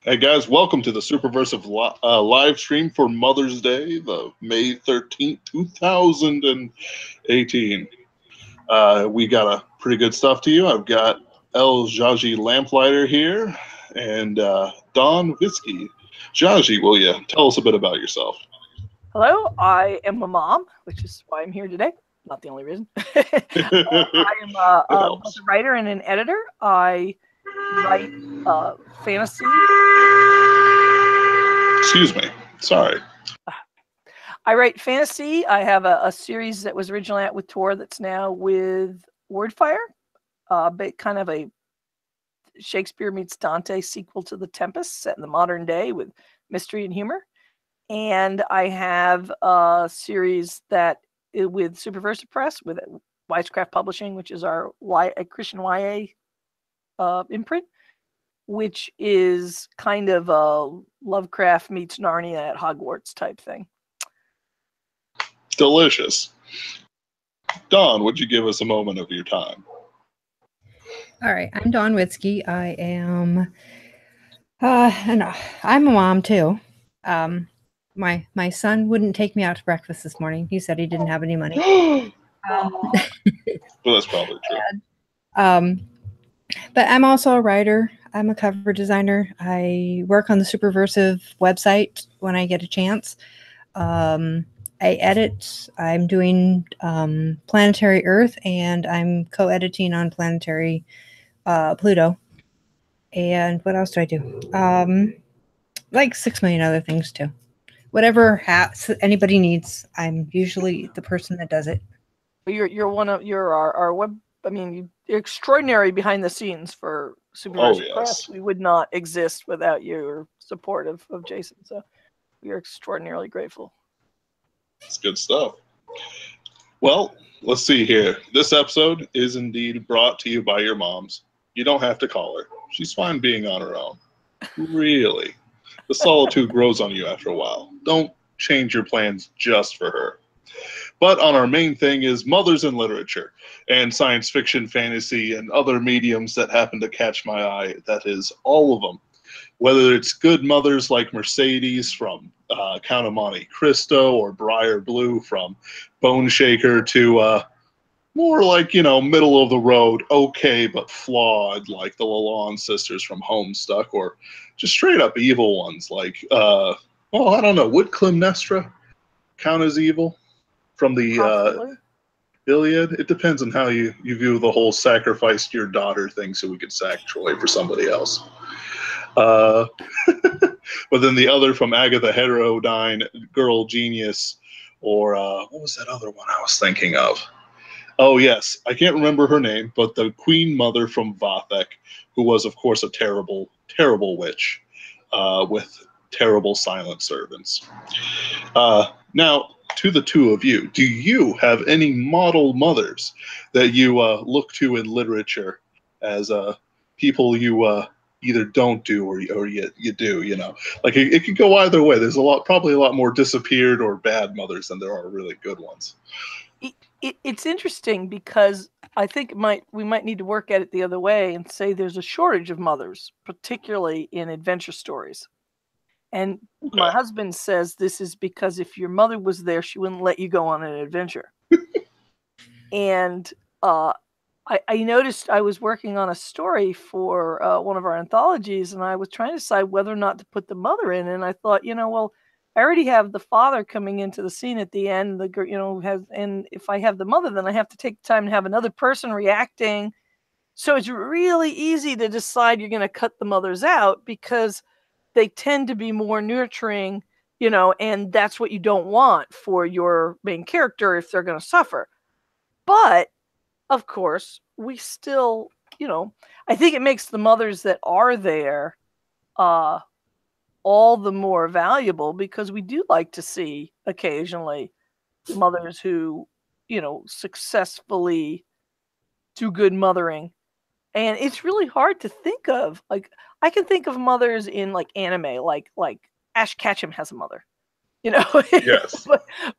Hey guys, welcome to the Superversive live stream for Mother's Day, the May 13th, 2018. We got a pretty good stuff to you. I've got El Jaji Lamplighter here and Don Whiskey. Jaji, will you tell us a bit about yourself? Hello, I am a mom, which is why I'm here today. Not the only reason. I am a writer and an editor. I write fantasy. Excuse me. Sorry. I write fantasy. I have a series that was originally out with Tor that's now with Wordfire, but kind of a Shakespeare meets Dante sequel to The Tempest, set in the modern day with mystery and humor. And I have a series that with Superversive Press with Wisecraft Publishing, which is our Christian YA imprint, which is kind of a Lovecraft meets Narnia at Hogwarts type thing. Delicious. Dawn, would you give us a moment of your time? All right, I'm Dawn Witzke. I am, and I'm a mom too. My son wouldn't take me out to breakfast this morning. He said he didn't have any money. Well, that's probably true. But I'm also a writer. I'm a cover designer. I work on the Superversive website when I get a chance. I edit. I'm doing Planetary Earth, and I'm co-editing on Planetary Pluto. And what else do I do? Like 6 million other things too. Whatever anybody needs, I'm usually the person that does it. You're our web. I mean, you're extraordinary behind the scenes for Superversive Press. We would not exist without your support of Jason. So we are extraordinarily grateful. It's good stuff. Well, let's see here. This episode is indeed brought to you by your moms. You don't have to call her. She's fine being on her own. Really. The solitude grows on you after a while. Don't change your plans just for her. But on our main thing is mothers in literature and science fiction, fantasy, and other mediums that happen to catch my eye. That is all of them. Whether it's good mothers like Mercedes from Count of Monte Cristo or Briar Blue from Bone Shaker to more like, middle of the road, okay, but flawed, like the Lalonde sisters from Homestuck, or just straight up evil ones like, I don't know, would Clytemnestra count as evil from the Iliad? It depends on how you view the whole sacrifice your daughter thing so we could sack Troy for somebody else. But then the other from Agatha Heterodyne, Girl Genius, or what was that other one I was thinking of? Oh, yes. I can't remember her name, but the Queen Mother from Vathek, who was, of course, a terrible, terrible witch with terrible silent servants. Now, to the two of you, do you have any model mothers that you look to in literature as people you either don't do or you do, Like, it could go either way. There's probably a lot more disappeared or bad mothers than there are really good ones. It's interesting because I think we might need to work at it the other way and say there's a shortage of mothers, particularly in adventure stories. And my husband says this is because if your mother was there, she wouldn't let you go on an adventure. And I noticed I was working on a story for one of our anthologies, and I was trying to decide whether or not to put the mother in. And I thought, well, I already have the father coming into the scene at the end. And if I have the mother, then I have to take time to have another person reacting. So it's really easy to decide you're going to cut the mothers out because they tend to be more nurturing, and that's what you don't want for your main character if they're going to suffer. But of course, we still, I think it makes the mothers that are there all the more valuable because we do like to see occasionally mothers who, successfully do good mothering. And it's really hard to think of. Like, I can think of mothers in like anime, like Ash Ketchum has a mother, Yes.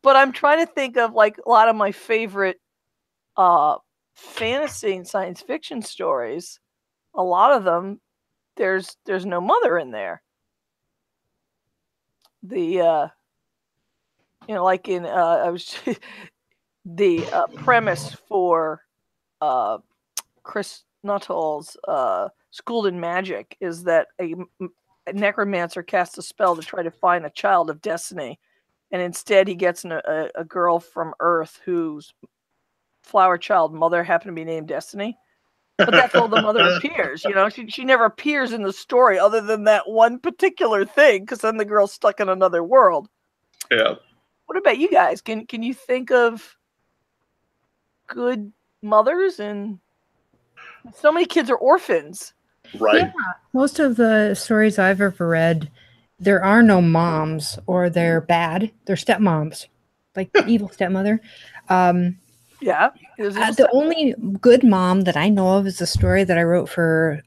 but I'm trying to think of like a lot of my favorite fantasy and science fiction stories. A lot of them there's no mother in there. The like in I was the premise for Chris Nuttall's Schooled in Magic is that a necromancer casts a spell to try to find a child of destiny, and instead he gets a girl from Earth whose flower child mother happened to be named Destiny. But that's all the mother appears. She never appears in the story other than that one particular thing, because then the girl's stuck in another world. Yeah. What about you guys? Can you think of good mothers? And so many kids are orphans. Right. Yeah. Most of the stories I've ever read, there are no moms, or they're bad. They're stepmoms, like the evil stepmother. Yeah. The only good mom that I know of is a story that I wrote for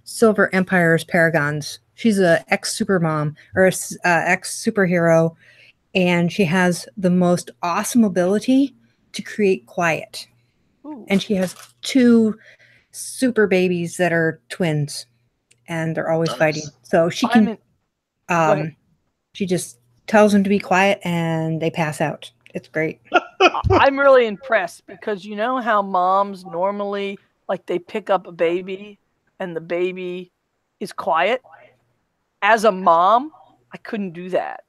Silver Empire's Paragons. She's a ex-super mom, or ex-superhero, and she has the most awesome ability to create quiet. Ooh. And she has 2 super babies that are twins, and they're always fighting. So she can she just tells them to be quiet and they pass out. It's great. I'm really impressed, because you know how moms normally, like, they pick up a baby and the baby is quiet? As a mom, I couldn't do that.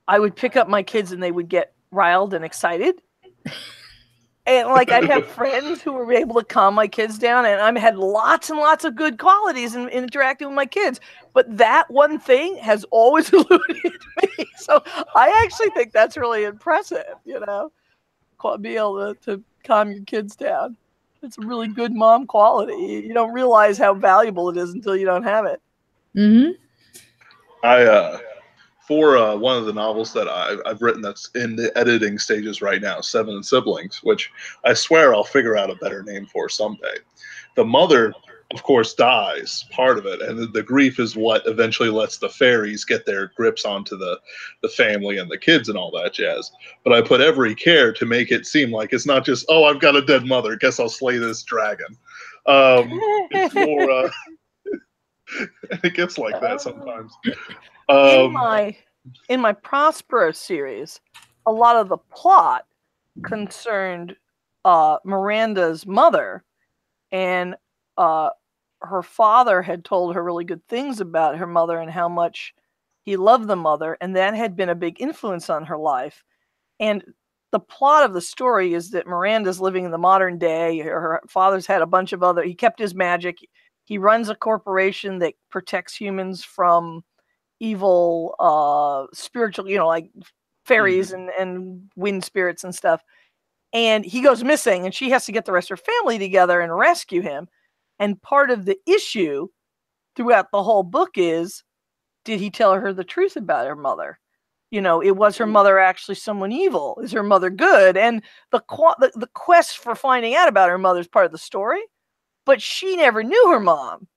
I would pick up my kids and they would get riled and excited. And like, I'd have friends who were able to calm my kids down, and I had lots and lots of good qualities in interacting with my kids. But that one thing has always eluded me. So I actually think that's really impressive, be able to calm your kids down. It's a really good mom quality. You don't realize how valuable it is until you don't have it. Mm-hmm. For one of the novels that I've written that's in the editing stages right now, Seven Siblings, which I swear I'll figure out a better name for someday. The mother, of course, dies, part of it, and the grief is what eventually lets the fairies get their grips onto the family and the kids and all that jazz. But I put every care to make it seem like it's not just, oh, I've got a dead mother, guess I'll slay this dragon. It's more, it gets like that sometimes. In my Prospero series, a lot of the plot concerned Miranda's mother, and her father had told her really good things about her mother and how much he loved the mother, and that had been a big influence on her life. And the plot of the story is that Miranda's living in the modern day. Her father's had a bunch of he kept his magic. He runs a corporation that protects humans from evil spiritual, like fairies and wind spirits and stuff. And he goes missing, and she has to get the rest of her family together and rescue him. And part of the issue throughout the whole book is, did he tell her the truth about her mother? It was her mother actually someone evil? Is her mother good? And the quest for finding out about her mother is part of the story, but she never knew her mom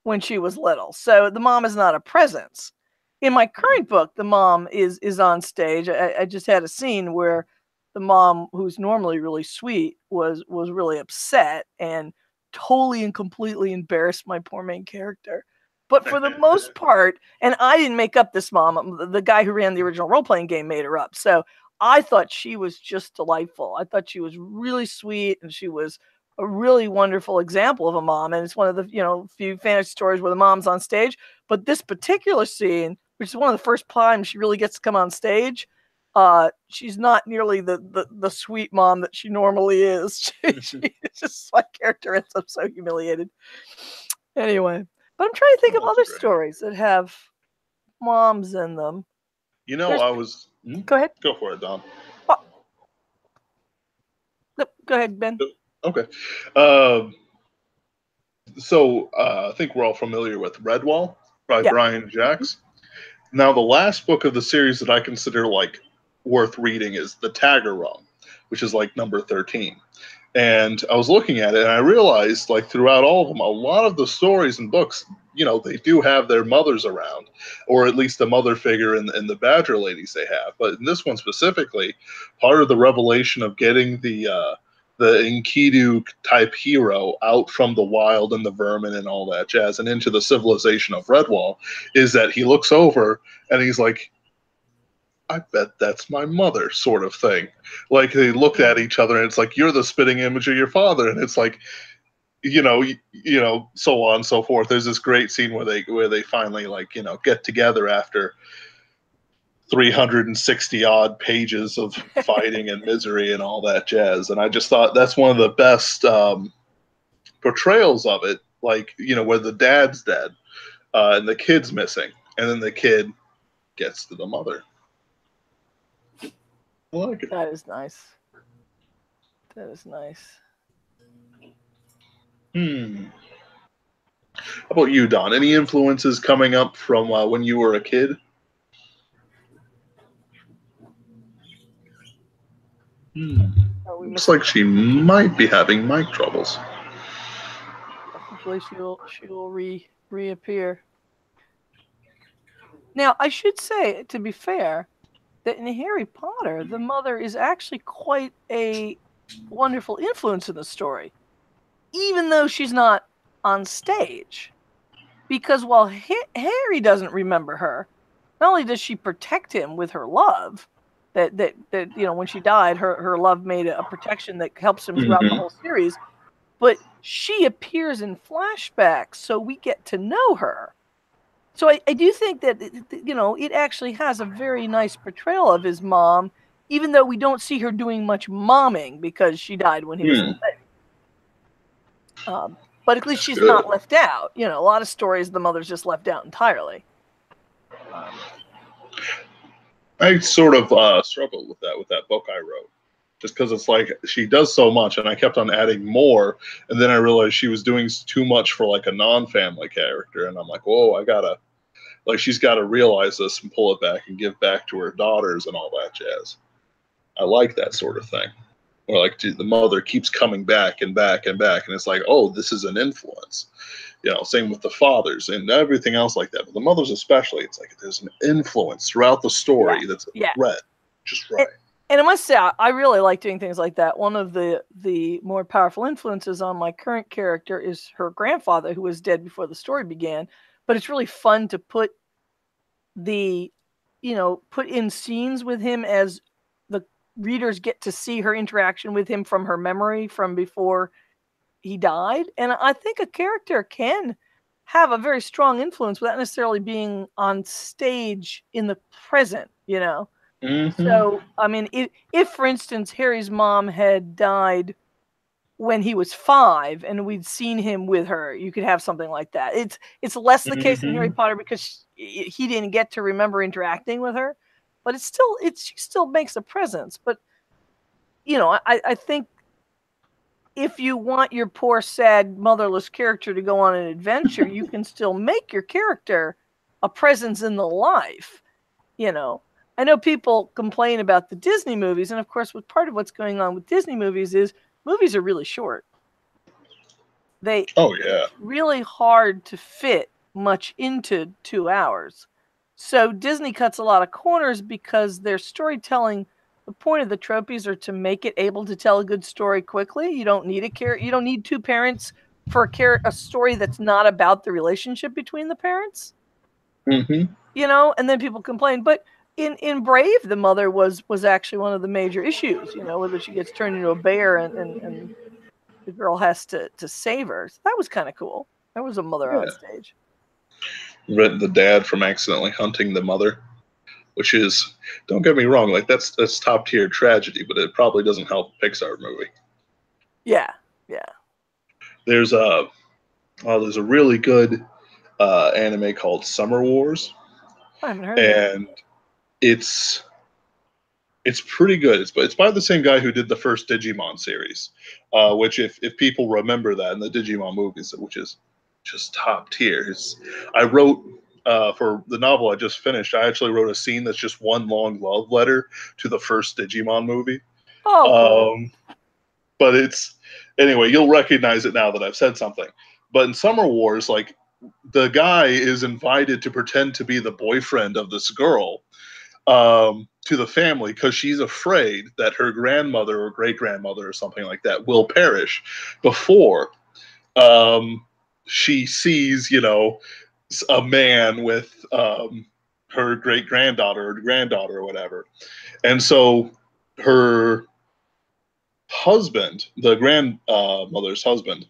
when she was little. So the mom is not a presence. In my current book, the mom is on stage. I just had a scene where the mom, who's normally really sweet, was really upset and totally and completely embarrassed my poor main character. But for the most part, and I didn't make up this mom. The guy who ran the original role-playing game made her up. So I thought she was just delightful. I thought she was really sweet, and she was a really wonderful example of a mom. And it's one of the few fantasy stories where the mom's on stage. But this particular scene, which is one of the first times she really gets to come on stage, she's not nearly the sweet mom that she normally is. She just, my character ends up so humiliated. Anyway, but I'm trying to think of other stories that have moms in them. Go ahead. Go for it, Don. No, go ahead, Ben. Okay. So I think we're all familiar with Redwall by Brian Jacks. Now, the last book of the series that I consider worth reading is The Tagger Realm, which is number 13. And I was looking at it, and I realized throughout all of them, a lot of the stories and books, they do have their mothers around, or at least a mother figure in the Badger ladies they have. But in this one specifically, part of the revelation of getting the the Enkidu type hero out from the wild and the vermin and all that jazz and into the civilization of Redwall is that he looks over and he's like, I bet that's my mother, sort of thing. Like they looked at each other and it's like, you're the spitting image of your father. And it's like, so on and so forth. There's this great scene where they finally get together after 360 odd pages of fighting and misery and all that jazz. And I just thought that's one of the best portrayals of it. Like, where the dad's dead and the kid's missing, and then the kid gets to the mother. I like it. That is nice. That is nice. How about you, Don? Any influences coming up from when you were a kid? Looks like she might be having mic troubles. Hopefully she will reappear. Now, I should say, to be fair, that in Harry Potter, the mother is actually quite a wonderful influence in the story, even though she's not on stage. Because while Harry doesn't remember her, not only does she protect him with her love, that when she died, her love made a protection that helps him throughout the whole series, but she appears in flashbacks, so we get to know her. So I do think that it actually has a very nice portrayal of his mom, even though we don't see her doing much momming because she died when he was a baby. But at least she's not left out. A lot of stories the mother's just left out entirely. I sort of struggled with that book I wrote, just because it's like she does so much, and I kept on adding more, and then I realized she was doing too much for like a non-family character, and I'm like, whoa, she's got to realize this and pull it back and give back to her daughters and all that jazz. I like that sort of thing. Or like the mother keeps coming back and back and back, and it's like, oh, this is an influence. Same with the fathers and everything else like that. But the mothers especially, it's like there's an influence throughout the story that's read just right. And I must say, I really like doing things like that. One of the more powerful influences on my current character is her grandfather, who was dead before the story began. But it's really fun to put in scenes with him as the readers get to see her interaction with him from her memory from before he died. And I think a character can have a very strong influence without necessarily being on stage in the present, So, I mean, if for instance, Harry's mom had died when he was 5 and we'd seen him with her, you could have something like that. It's less the case in Harry Potter because he didn't get to remember interacting with her, but she still makes a presence. But I think if you want your poor, sad, motherless character to go on an adventure, you can still make your character a presence in the life. I know people complain about the Disney movies, and of course, part of what's going on with Disney movies is movies are really short. It's really hard to fit much into 2 hours. So Disney cuts a lot of corners because their storytelling, the point of the trophies are to make it able to tell a good story quickly. You don't need you don't need 2 parents for a story that's not about the relationship between the parents. And then people complain, but in Brave, the mother was actually one of the major issues, whether she gets turned into a bear and the girl has to save her. So that was kind of cool. There was a mother on stage. The dad from accidentally hunting the mother, which is, don't get me wrong, like that's top tier tragedy, but it probably doesn't help a Pixar movie. Yeah. There's a really good anime called Summer Wars. I haven't heard of it. And it's pretty good. It's by the same guy who did the first Digimon series, which if people remember that in the Digimon movies, which is just top tier. I wrote for the novel I just finished, I actually wrote a scene that's just one long love letter to the first Digimon movie. Cool. But anyway, you'll recognize it now that I've said something. But in Summer Wars, like the guy is invited to pretend to be the boyfriend of this girl. to the family because she's afraid that her grandmother or great grandmother or something like that will perish before she sees, a man with her great granddaughter or granddaughter or whatever. And so her husband, the grandmother's husband,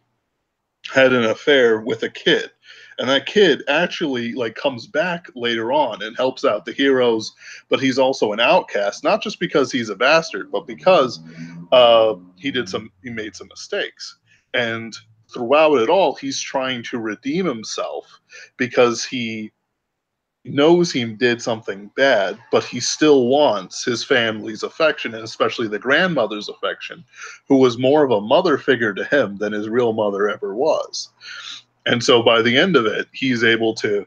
had an affair with a kid. And that kid actually comes back later on and helps out the heroes, but he's also an outcast, not just because he's a bastard, but because he made some mistakes. And throughout it all, he's trying to redeem himself because he knows he did something bad, but he still wants his family's affection, and especially the grandmother's affection, who was more of a mother figure to him than his real mother ever was. And so by the end of it, he's able to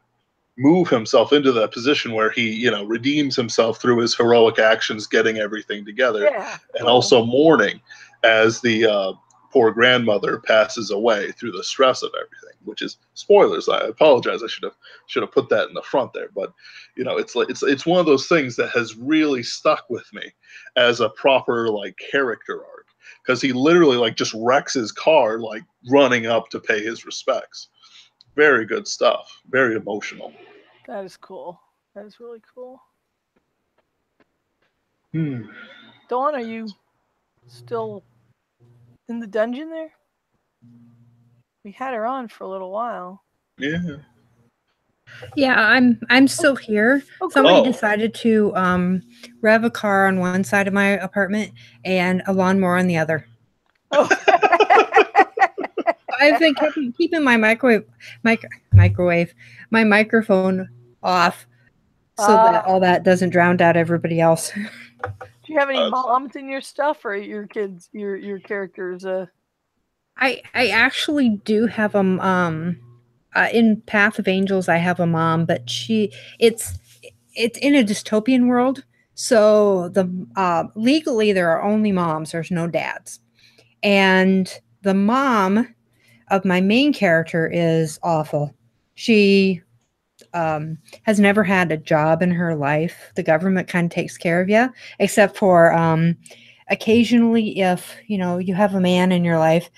move himself into that position where he, redeems himself through his heroic actions, getting everything together, and also mourning as the poor grandmother passes away through the stress of everything, which is spoilers. I apologize. I should have put that in the front there, but it's one of those things that has really stuck with me as a proper character arc, because he literally just wrecks his car running up to pay his respects. Very good stuff. Very emotional. That is cool. That is really cool. Dawn, are you still in the dungeon there? We had her on for a little while. Yeah. Yeah, I'm still here. Somebody decided to rev a car on one side of my apartment and a lawnmower on the other. Oh. I've been keeping my microphone off so that all that doesn't drown out everybody else. Do you have any moms in your stuff, or your kids, your characters? I actually do have them. In Path of Angels, I have a mom, but it's in a dystopian world. So legally there are only moms. There's no dads, and the mom of my main character is awful. She has never had a job in her life. The government kind of takes care of you, except for occasionally if you have a man in your life,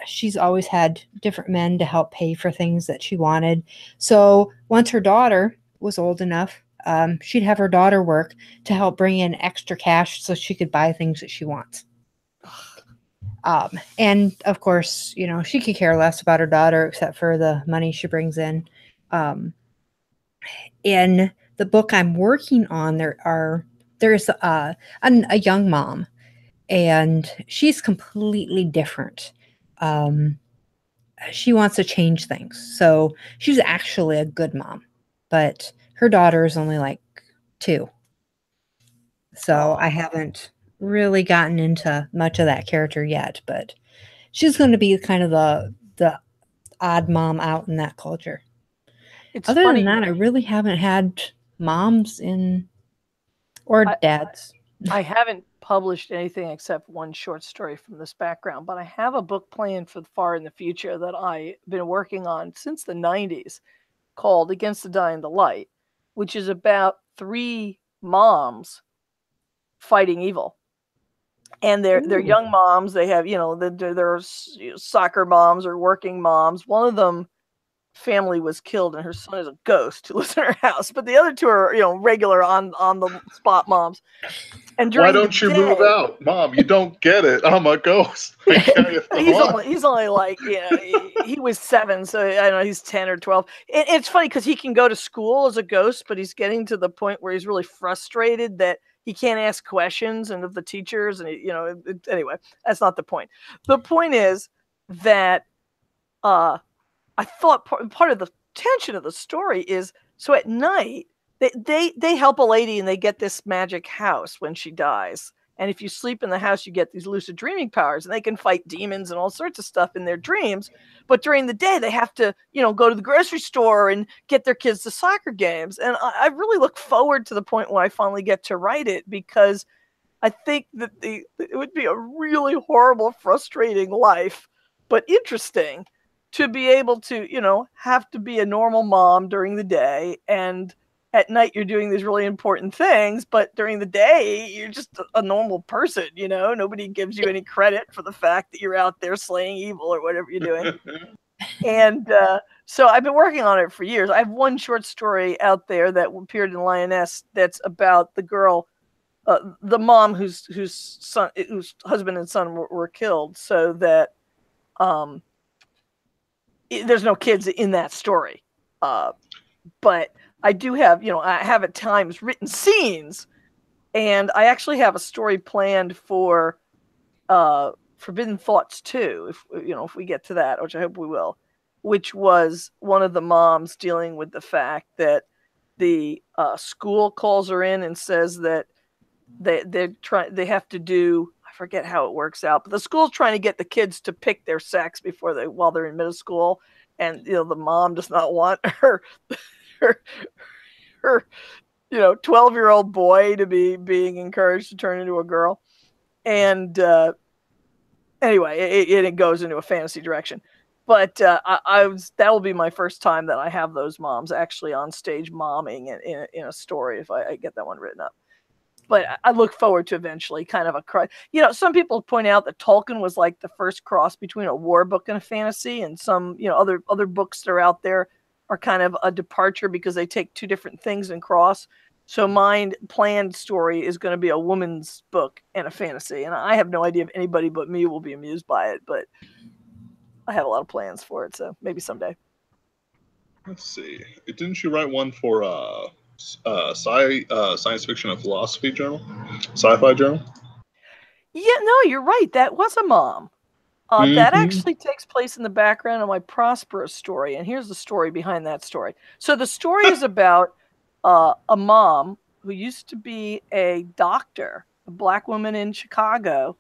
she's always had different men to help pay for things that she wanted. So once her daughter was old enough, she'd have her daughter work to help bring in extra cash so she could buy things that she wants. And of course, she could care less about her daughter except for the money she brings in. In the book I'm working on, there's a young mom, and she's completely different. She wants to change things. So she's actually a good mom, but her daughter is only 2. So I haven't really gotten into much of that character yet, but she's going to be kind of the odd mom out in that culture. Other than that, I really haven't had moms or dads. I haven't published anything except one short story from this background, but I have a book planned for far in the future that I've been working on since the 90s called Against the Dying the Light, which is about 3 moms fighting evil. And they're young moms. They have, they're soccer moms or working moms. One of them family was killed and her son is a ghost who lives in her house, but the other 2 are regular on the spot moms. And why don't you move out, Mom? You don't get it. I'm a ghost. He's only he was 7, so I don't know, he's 10 or 12. It's funny because he can go to school as a ghost, but he's getting to the point where he's really frustrated that he can't ask questions of the teachers, and anyway, that's not the point. The point is that I thought part of the tension of the story is, so at night they help a lady and they get this magic house when she dies. And if you sleep in the house, you get these lucid dreaming powers, and they can fight demons and all sorts of stuff in their dreams. But during the day, they have to, go to the grocery store and get their kids to soccer games. And I really look forward to the point when I finally get to write it, because I think that it would be a really horrible, frustrating life, but interesting to be able to, have to be a normal mom during the day and at night you're doing these really important things, but during the day you're just a normal person, you know. Nobody gives you any credit for the fact that you're out there slaying evil or whatever you're doing. And so I've been working on it for years. I have one short story out there that appeared in Lioness that's about the girl, the mom whose husband and son were killed, so that there's no kids in that story. But I do have, I have at times written scenes, and I actually have a story planned for Forbidden Thoughts 2, if we get to that, which I hope we will, which was one of the moms dealing with the fact that the school calls her in and says that they have to do, I forget how it works out, but the school's trying to get the kids to pick their sex while they're in middle school, and the mom does not want her 12-year-old boy to be being encouraged to turn into a girl. And anyway, it goes into a fantasy direction. But that will be my first time that I have those moms actually on stage momming in a story, if I get that one written up. But I look forward to eventually kind of a some people point out that Tolkien was like the first cross between a war book and a fantasy, and some other books that are out there are kind of a departure because they take two different things and cross. So my planned story is going to be a woman's book and a fantasy, and I have no idea if anybody but me will be amused by it, but I have a lot of plans for it, so maybe someday. Let's see. Didn't you write one for science fiction and philosophy journal, sci-fi journal? Yeah, no, you're right. That was a mom. That actually takes place in the background of my Prosperous story, and here's the story behind that story. So the story is about a mom who used to be a doctor, a black woman in Chicago,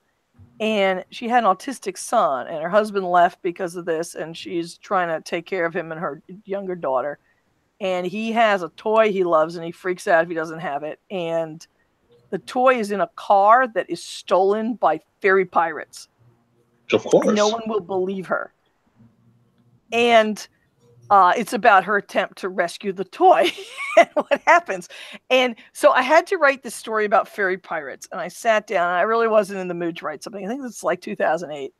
and she had an autistic son, and her husband left because of this, and she's trying to take care of him and her younger daughter. And he has a toy he loves, and he freaks out if he doesn't have it. And the toy is in a car that is stolen by fairy pirates. Of course. No one will believe her. And it's about her attempt to rescue the toy and what happens. And so I had to write this story about fairy pirates. And I sat down, and I really wasn't in the mood to write something. I think it's like 2008.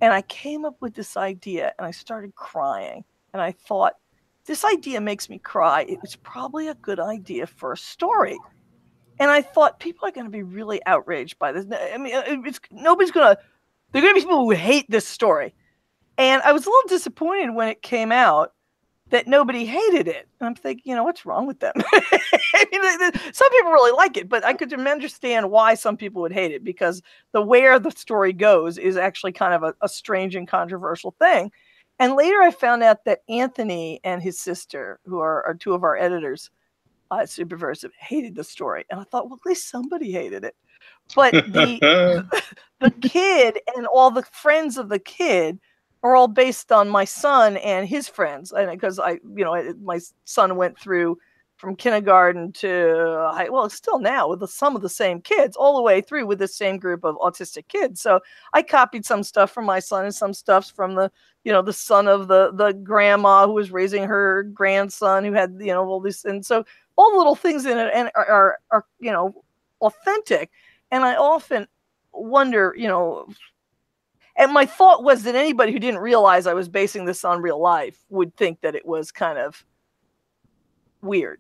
And I came up with this idea, and I started crying. And I thought, this idea makes me cry. It was probably a good idea for a story. And I thought, people are going to be really outraged by this. I mean, there are going to be people who hate this story. And I was a little disappointed when it came out that nobody hated it. And I'm thinking, what's wrong with them? I mean, some people really like it, but I could understand why some people would hate it, because where the story goes is actually kind of a strange and controversial thing. And later I found out that Anthony and his sister, who are two of our editors at Superversive, hated the story. And I thought, well, at least somebody hated it. But the kid and all the friends of the kid are all based on my son and his friends. And because my son went through from kindergarten to still now with some of the same kids all the way through with the same group of autistic kids. So I copied some stuff from my son and some stuff from the son of the grandma who was raising her grandson who had, all this. And so all the little things in it and are authentic. And I often wonder, and my thought was that anybody who didn't realize I was basing this on real life would think that it was kind of weird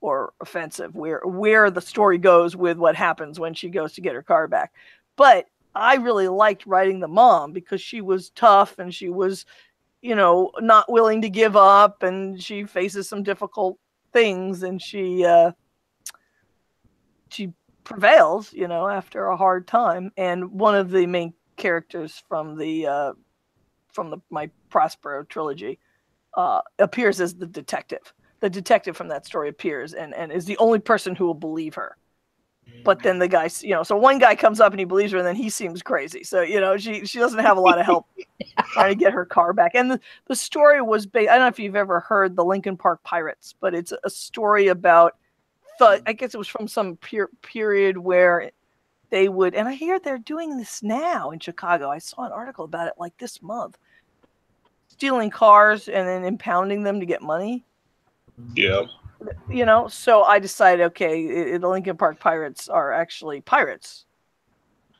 or offensive, where the story goes with what happens when she goes to get her car back. But I really liked writing the mom because she was tough and she was, not willing to give up, and she faces some difficult things, and she prevails, after a hard time. And one of the main characters from my Prospero trilogy appears as the detective. The detective from that story appears and is the only person who will believe her. But then the guy, so one guy comes up and he believes her, and then he seems crazy. So, she doesn't have a lot of help trying to get her car back. And the story was based, I don't know if you've ever heard the Lincoln Park Pirates, but it's a story about, I guess it was from some period where they would, and I hear they're doing this now in Chicago. I saw an article about it like this month. Stealing cars and then impounding them to get money. Yeah. You know, so I decided, okay, the Lincoln Park Pirates are actually pirates.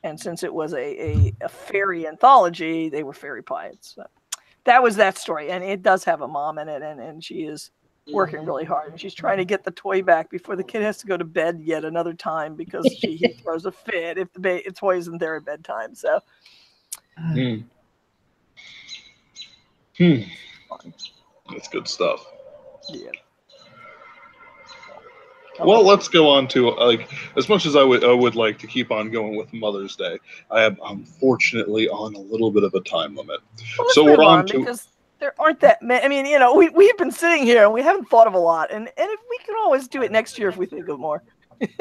And since it was a fairy anthology, they were fairy pirates. So that was that story. And it does have a mom in it, and she is working really hard. And she's trying to get the toy back before the kid has to go to bed yet another time because he throws a fit if the toy isn't there at bedtime. So. That's good stuff. Yeah. Well, let's go on to as much as I would like to keep on going with Mother's Day, I am unfortunately on a little bit of a time limit. Well, so we're on to because there aren't that many. I mean, we've been sitting here and we haven't thought of a lot, and if we can always do it next year if we think of more.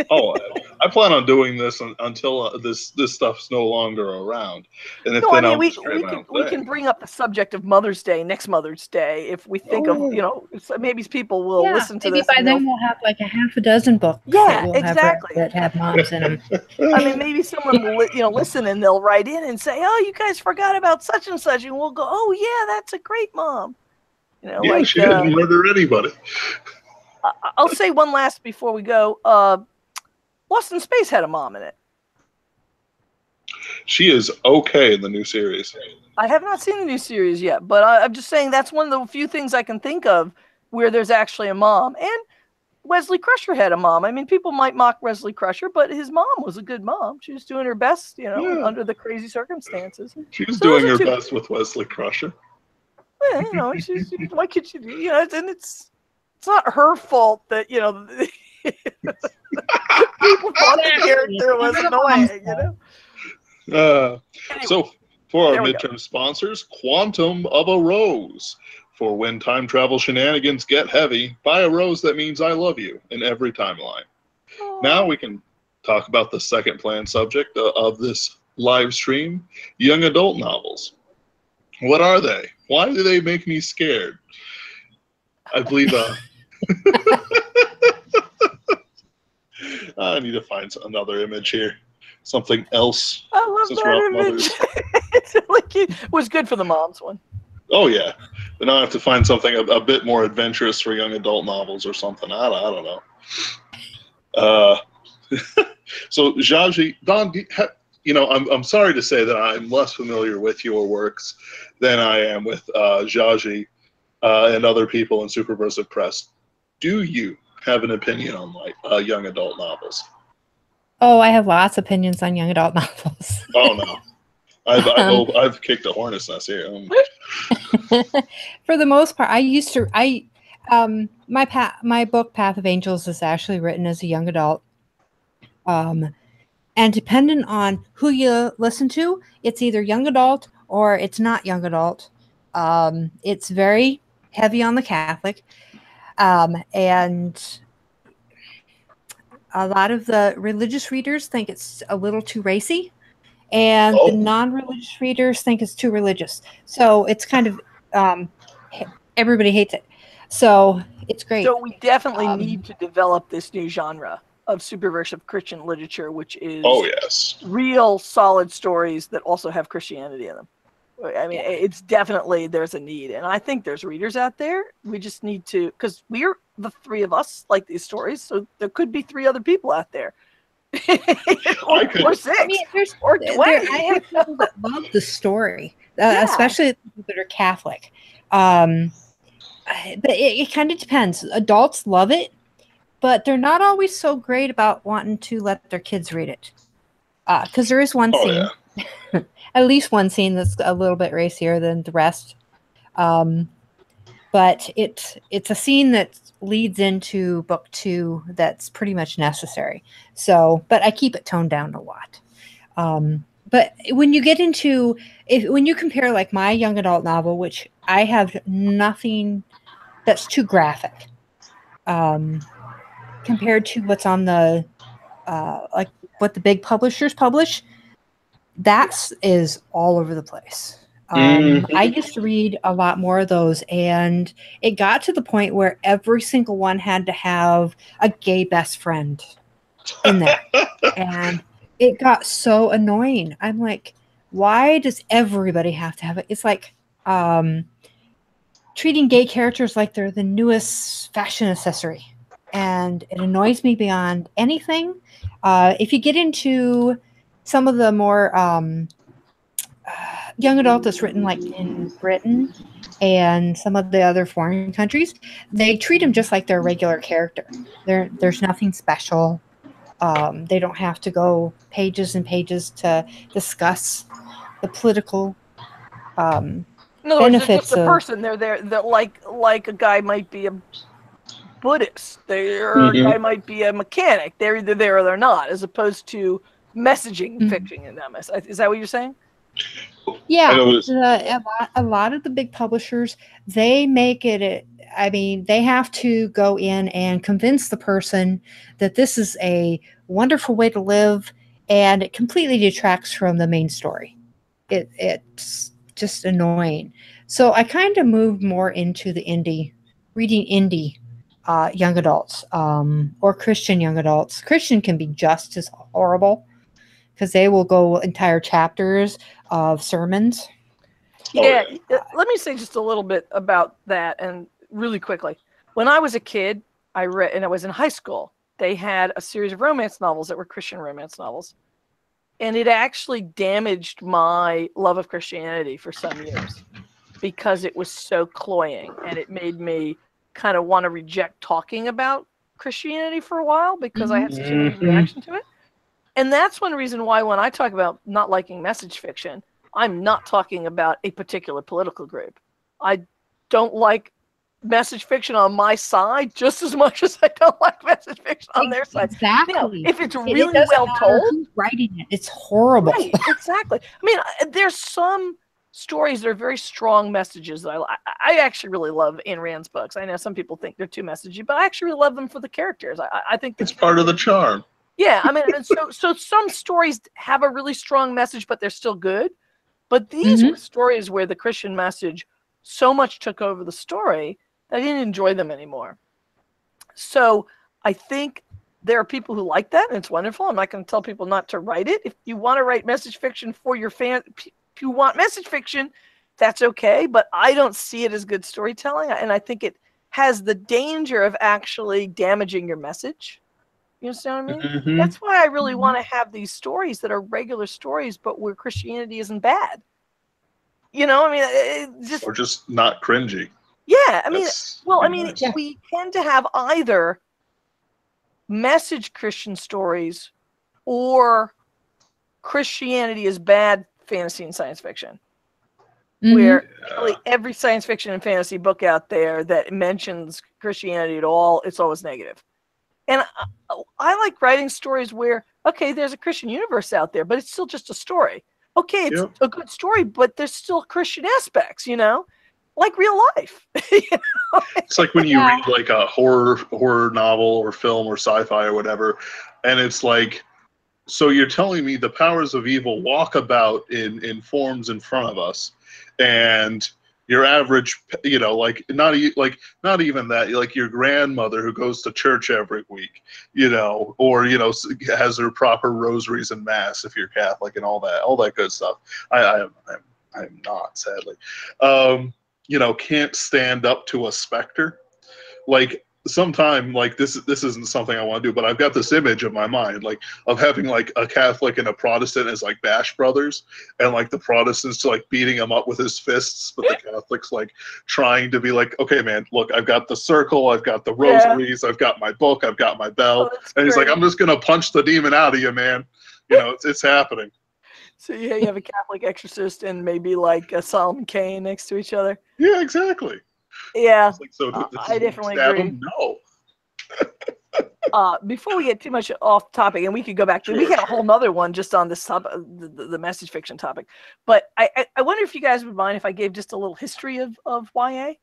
I plan on doing this until this stuff's no longer around. And if we can bring up the subject of Mother's Day next Mother's Day if we think of maybe people will listen to this. Maybe by then we'll have like a half a dozen books. Yeah, exactly. That have moms in them. I mean, maybe someone will listen and they'll write in and say, "Oh, you guys forgot about such and such," and we'll go, "Oh yeah, that's a great mom." She didn't murder anybody. I'll say one last before we go. Lost in Space had a mom in it. She is okay in the new series. I have not seen the new series yet, but I'm just saying that's one of the few things I can think of where there's actually a mom. And Wesley Crusher had a mom. I mean, people might mock Wesley Crusher, but his mom was a good mom. She was doing her best, under the crazy circumstances. She was doing her best with Wesley Crusher. Yeah, why could she do? And it's not her fault that people thought the character was annoying. Anyway, so for our midterm sponsors, Quantum of a Rose. For when time travel shenanigans get heavy, buy a rose that means I love you in every timeline. Now we can talk about the second planned subject of this live stream, young adult novels. What are they? Why do they make me scared? I believe I need to find another image here. Something else. I love that image. It was good for the mom's one. Oh, yeah. But now I have to find something a bit more adventurous for young adult novels or something. I don't know. So, Jaji, Don, I'm sorry to say that I'm less familiar with your works than I am with Jaji and other people in Superversive Press. Do you have an opinion on young adult novels? Oh, I have lots of opinions on young adult novels. Oh no, I've kicked a hornet's nest here. For the most part, my book Path of Angels is actually written as a young adult, and depending on who you listen to, it's either young adult or it's not young adult. It's very heavy on the Catholic. And a lot of the religious readers think it's a little too racy, and the non-religious readers think it's too religious. So it's kind of everybody hates it. So it's great. So we definitely need to develop this new genre of subversive Christian literature, which is real solid stories that also have Christianity in them. I mean, it's definitely, there's a need. And I think there's readers out there. We just need to, because we're the three of us like these stories. So there could be 3 other people out there. or 6 or 20. I have people that love the story, especially people that are Catholic. But it kind of depends. Adults love it, but they're not always so great about wanting to let their kids read it. Because there is one scene. Yeah. At least one scene that's a little bit racier than the rest. But it's a scene that leads into book 2 that's pretty much necessary. So, but I keep it toned down a lot. But when you get into, when you compare like my young adult novel, which I have nothing that's too graphic, compared to what's on the, like what the big publishers publish, that is all over the place. I used to read a lot more of those, and it got to the point where every single one had to have a gay best friend in there. And it got so annoying. I'm like, why does everybody have to have it? It's like treating gay characters like they're the newest fashion accessory. and it annoys me beyond anything. If you get into some of the more young adult that's written like in Britain and some of the other foreign countries, they treat them just like they're a regular character. There's nothing special. They don't have to go pages and pages to discuss the political In other words, they're just benefits a of. person. They're there. That like a guy might be a Buddhist. A guy might be a mechanic. They're either there or they're not, as opposed to messaging fiction in them. Is that what you're saying? Yeah, a lot of the big publishers, they make it. I mean, they have to go in and convince the person that this is a wonderful way to live, and it completely detracts from the main story. It's just annoying. So I kind of moved more into the reading indie young adults, or Christian young adults. Christian can be just as horrible because they will go entire chapters of sermons. Yeah, let me say just a little bit about that, and really quickly. When I was a kid, I read, and I was in high school, they had a series of romance novels that were Christian romance novels. And it actually damaged my love of Christianity for some years because it was so cloying, and it made me kind of want to reject talking about Christianity for a while because I had such a weird reaction to it. And that's one reason why when I talk about not liking message fiction, I'm not talking about a particular political group. I don't like message fiction on my side just as much as I don't like message fiction on their side. Exactly. Now, if it's really well told, who's writing it, it's horrible. Right, exactly. I mean, there's some stories that are very strong messages that I actually really love Ayn Rand's books. I know some people think they're too messagey, but I actually really love them for the characters. I think it's part of the charm. Yeah, I mean, so some stories have a really strong message, but they're still good. But these were stories where the Christian message so much took over the story that I didn't enjoy them anymore. So I think there are people who like that, and it's wonderful. I'm not going to tell people not to write it. If you want to write message fiction for your fan, if you want message fiction, that's okay. But I don't see it as good storytelling, and I think it has the danger of actually damaging your message. You understand what I mean? That's why I really want to have these stories that are regular stories, but where Christianity isn't bad. You know, I mean, or just not cringy. Yeah, I mean, we tend to have either message Christian stories or Christianity is bad fantasy and science fiction. Where really every science fiction and fantasy book out there that mentions Christianity at all, it's always negative. And I like writing stories where, okay, there's a Christian universe out there, but it's still just a story. Okay, it's a good story, but there's still Christian aspects, you know, like real life. You know? It's like when you read like a horror novel or film or sci-fi or whatever, and it's like, so you're telling me the powers of evil walk about in forms in front of us, and your average, you know, like not even that, like your grandmother who goes to church every week, you know, or, you know, has her proper rosaries and mass if you're Catholic and all that good stuff. I'm not, sadly. You know, can't stand up to a specter. Like sometime, like this isn't something I want to do, but I've got this image in my mind, like of having like a Catholic and a Protestant as like bash brothers, and like the Protestants like beating him up with his fists, but the Catholics like trying to be like, okay, man, look, I've got the circle, I've got the rosaries, I've got my book, I've got my bell, and he's like, I'm just gonna punch the demon out of you, man. You know, it's happening. So yeah, you have a Catholic exorcist and maybe like a Solomon Kane next to each other. Yeah, exactly. Yeah, like, so I definitely agree. No. Before we get too much off topic, and we could go back to, we had a whole nother one just on this the message fiction topic. But I wonder if you guys would mind if I gave just a little history of YA.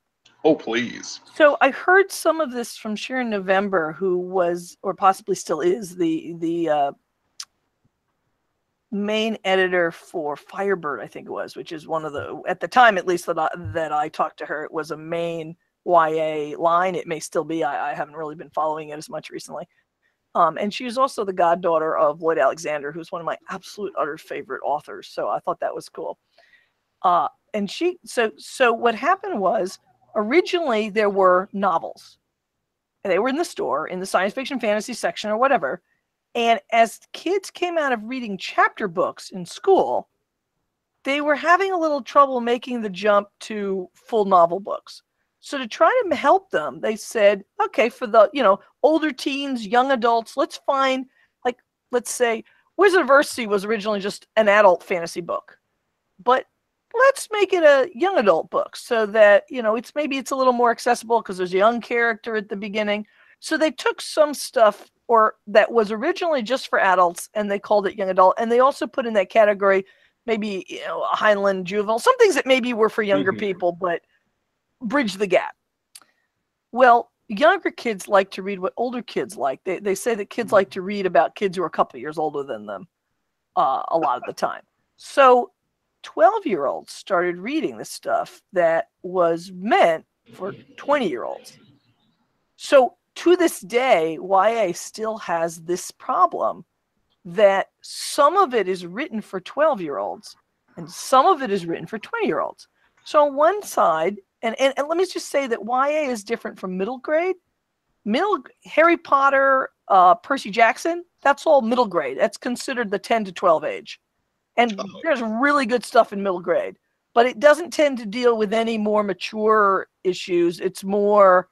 Oh, please. So I heard some of this from Sharon November, who was, or possibly still is, the main editor for Firebird, I think it was, which is one of the, at the time at least that I talked to her, it was a main YA line. It may still be. I haven't really been following it as much recently. And she was also the goddaughter of Lloyd Alexander, who's one of my absolute utter favorite authors. So I thought that was cool. And she, so what happened was, originally there were novels, they were in the store, in the science fiction fantasy section or whatever. And as kids came out of reading chapter books in school, they were having a little trouble making the jump to full novel books. So to try to help them, they said, okay, for the, older teens, young adults, let's find, like, let's say Wizardversive was originally just an adult fantasy book, but let's make it a young adult book so that, it's a little more accessible because there's a young character at the beginning. So they took some stuff that was originally just for adults and they called it young adult. And they also put in that category, maybe, a Heinlein juvenile, some things that maybe were for younger people, but bridge the gap. Well, younger kids like to read what older kids like. They say that kids like to read about kids who are a couple of years older than them a lot of the time. So 12-year-olds started reading the stuff that was meant for 20-year-olds. So to this day, YA still has this problem that some of it is written for 12-year-olds and some of it is written for 20-year-olds. So on one side, and let me just say that YA is different from middle grade. Harry Potter, Percy Jackson, that's all middle grade. That's considered the 10 to 12 age. And there's really good stuff in middle grade, but it doesn't tend to deal with any more mature issues. It's more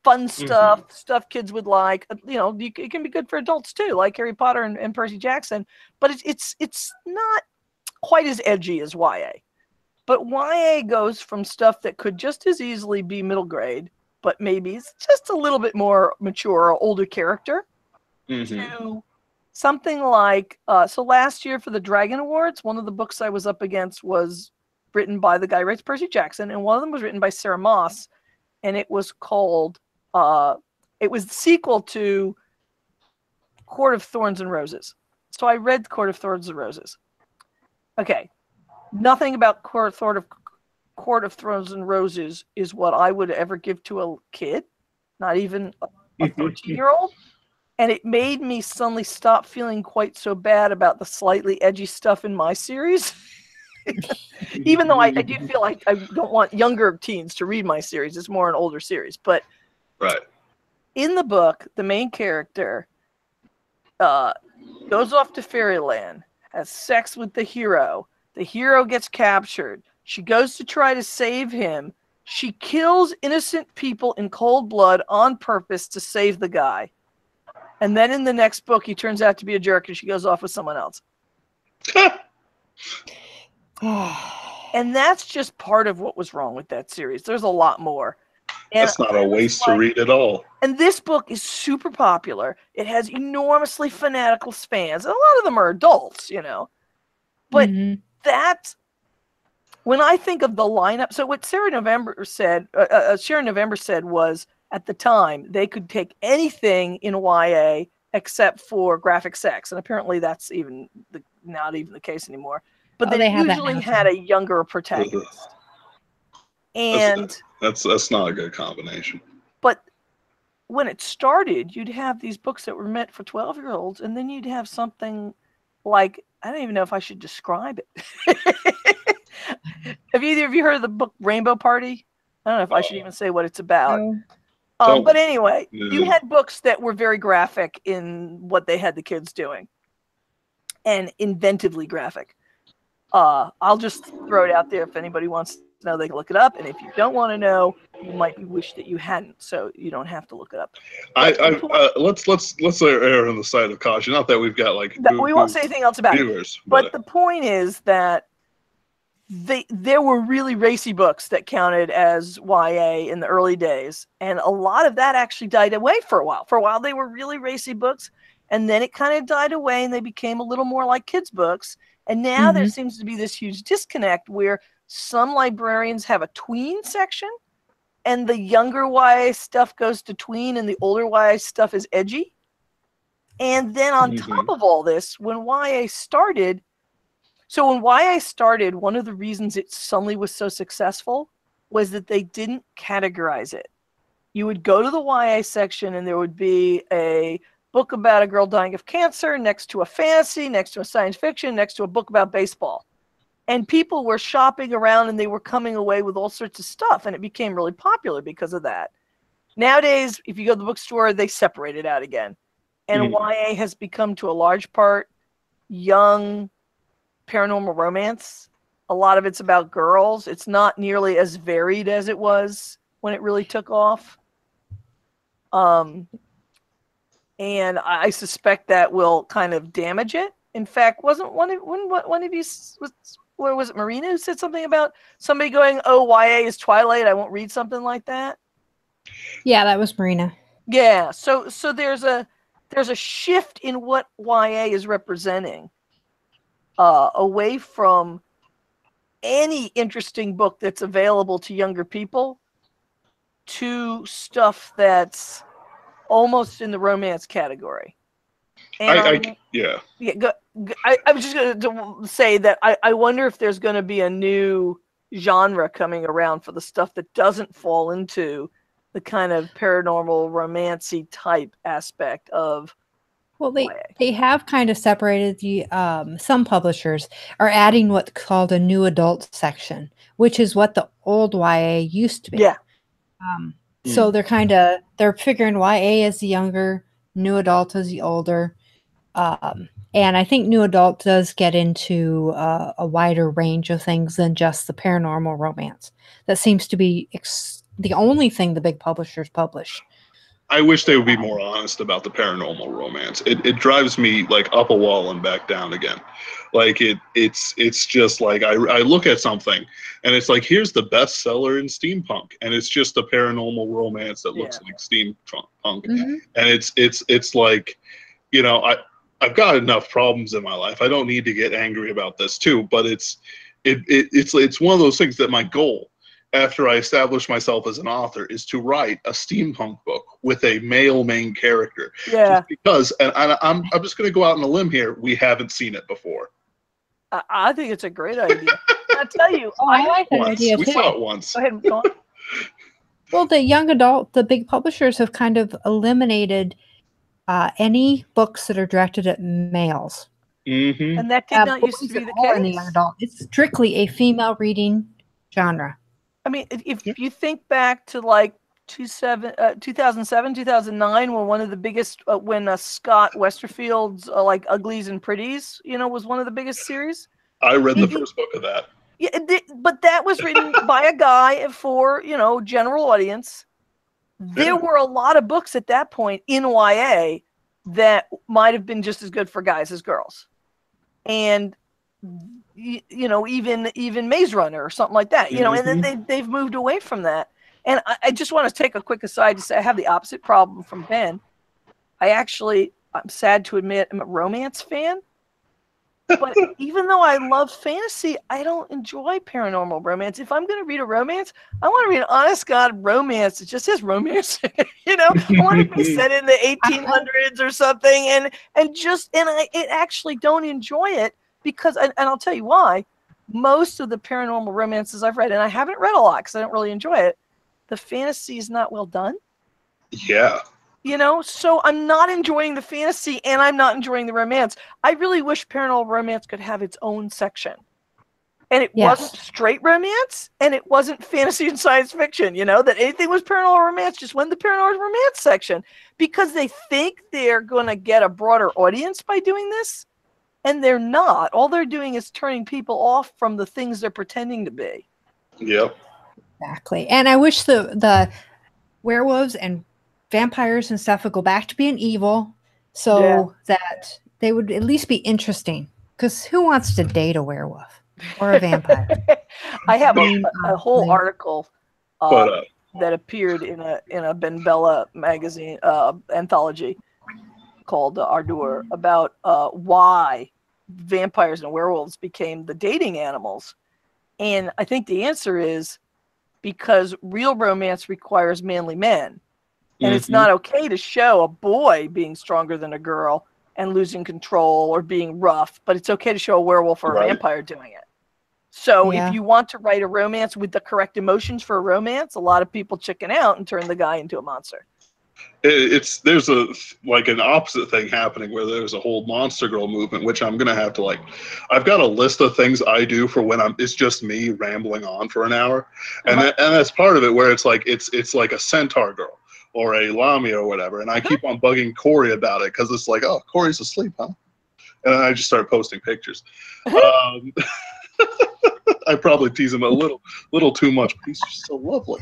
fun stuff kids would like. It can be good for adults too, like Harry Potter and Percy Jackson, but it's not quite as edgy as YA. But YA goes from stuff that could just as easily be middle grade, but maybe it's just a little bit more mature or older character, to something like, so last year for the Dragon Awards, one of the books I was up against was written by the guy who writes Percy Jackson, and one of them was written by Sarah Moss, and it was called, it was the sequel to Court of Thorns and Roses. So I read Court of Thorns and Roses. Okay. Nothing about Court of Thorns and Roses is what I would ever give to a kid, not even a 13-year-old. And it made me suddenly stop feeling quite so bad about the slightly edgy stuff in my series. Even though I do feel like I don't want younger teens to read my series. It's more an older series. But in the book, the main character goes off to Fairyland, has sex with the hero. The hero gets captured. She goes to try to save him. She kills innocent people in cold blood on purpose to save the guy. And then in the next book, he turns out to be a jerk and she goes off with someone else. And that's just part of what was wrong with that series. There's a lot more. And that's not a waste to read at all. And this book is super popular. It has enormously fanatical fans. And a lot of them are adults, But that's, when I think of the lineup, so what Sharon November said was, at the time, they could take anything in YA except for graphic sex. And apparently that's not even the case anymore. But they usually had a younger protagonist. And that's not a good combination. But when it started, you'd have these books that were meant for 12-year-olds, and then you'd have something like, I don't even know if I should describe it. Have either of you heard of the book Rainbow Party? I don't know if I should even say what it's about. But anyway, you had books that were very graphic in what they had the kids doing, and inventively graphic. I'll just throw it out there. If anybody wants to know, they can look it up. And if you don't want to know, you might wish that you hadn't, so you don't have to look it up. Let's err on the side of caution. Not that we've got we won't say anything else about viewers, it. But the point is that there were really racy books that counted as YA in the early days, and a lot of that actually died away for a while. For a while, they were really racy books, and then it kind of died away, and they became a little more like kids' books. And now there seems to be this huge disconnect where some librarians have a tween section, and the younger YA stuff goes to tween, and the older YA stuff is edgy. And then on top of all this, when YA started, one of the reasons it suddenly was so successful was that they didn't categorize it. You would go to the YA section and there would be a book about a girl dying of cancer next to a fantasy, next to a science fiction, next to a book about baseball. And people were shopping around and they were coming away with all sorts of stuff. And it became really popular because of that. Nowadays, if you go to the bookstore, they separate it out again. And YA has become, to a large part, young paranormal romance. A lot of it's about girls. It's not nearly as varied as it was when it really took off. And I suspect that will kind of damage it. In fact, wasn't one of you, where was it, Marina, who said something about somebody going, "Oh, YA is Twilight, I won't read," something like that? Yeah, that was Marina. Yeah, so there's a shift in what YA is representing, away from any interesting book that's available to younger people to stuff that's almost in the romance category. And I was just going to say that I wonder if there's going to be a new genre coming around for the stuff that doesn't fall into the kind of paranormal romancy type aspect of. Well, they have kind of separated the some publishers are adding what's called a new adult section, which is what the old YA used to be. Yeah. So they're figuring YA is the younger, new adult is the older. And I think new adult does get into a wider range of things than just the paranormal romance. That seems to be the only thing the big publishers publish. I wish they would be more honest about the paranormal romance. It drives me like up a wall and back down again. Like it's just like I look at something and it's like, here's the bestseller in steampunk, and it's just a paranormal romance that looks like steampunk. And it's like, you know, I've got enough problems in my life. I don't need to get angry about this too, but it's one of those things that my goal, after I establish myself as an author, is to write a steampunk book with a male main character. Yeah. Just because, and I'm just going to go out on a limb here, we haven't seen it before. I think it's a great idea. I tell you, I like that idea too. We saw it once. Go ahead, go on. Well, the young adult, the big publishers have kind of eliminated any books that are directed at males. And that did not used to be the case. In the young adult. It's strictly a female reading genre. I mean, if you think back to like 2007, 2009, when one of the biggest, when Scott Westerfeld's like Uglies and Pretties, you know, was one of the biggest series. I read the first book of that. Yeah, but that was written by a guy for, you know, general audience. There were a lot of books at that point in YA that might have been just as good for guys as girls. And you know, even Maze Runner or something like that, you know, and then they've moved away from that. And I just want to take a quick aside to say I have the opposite problem from Ben. I'm sad to admit, I'm a romance fan. But even though I love fantasy, I don't enjoy paranormal romance. If I'm going to read a romance, I want to read an honest God romance. It just says romance, you know. I want to be set in the 1800s or something, and I actually don't enjoy it because, and I'll tell you why. Most of the paranormal romances I've read, and I haven't read a lot because I don't really enjoy it, the fantasy is not well done. Yeah. You know, so I'm not enjoying the fantasy and I'm not enjoying the romance. I really wish paranormal romance could have its own section. And it wasn't straight romance and it wasn't fantasy and science fiction, you know, that anything was paranormal romance, just went the paranormal romance section because they think they're going to get a broader audience by doing this. And they're not. All they're doing is turning people off from the things they're pretending to be. Yep. Exactly. And I wish the werewolves and vampires and stuff would go back to being evil so that they would at least be interesting. Because who wants to date a werewolf or a vampire? I have a whole article that appeared in a Ben Bella magazine anthology called Ardor about why vampires and werewolves became the dating animals. And I think the answer is because real romance requires manly men. And it's not okay to show a boy being stronger than a girl and losing control or being rough, but it's okay to show a werewolf or a vampire doing it. So if you want to write a romance with the correct emotions for a romance, a lot of people chicken out and turn the guy into a monster. There's an opposite thing happening where there's a whole monster girl movement, which I'm gonna have to I've got a list of things I do for when it's just me rambling on for an hour, and that's part of it where it's like a centaur girl or a Lamia or whatever, and I keep on bugging Corey about it because it's like, oh, Corey's asleep, huh? And then I just start posting pictures. I probably tease him a little too much, but he's just so lovely.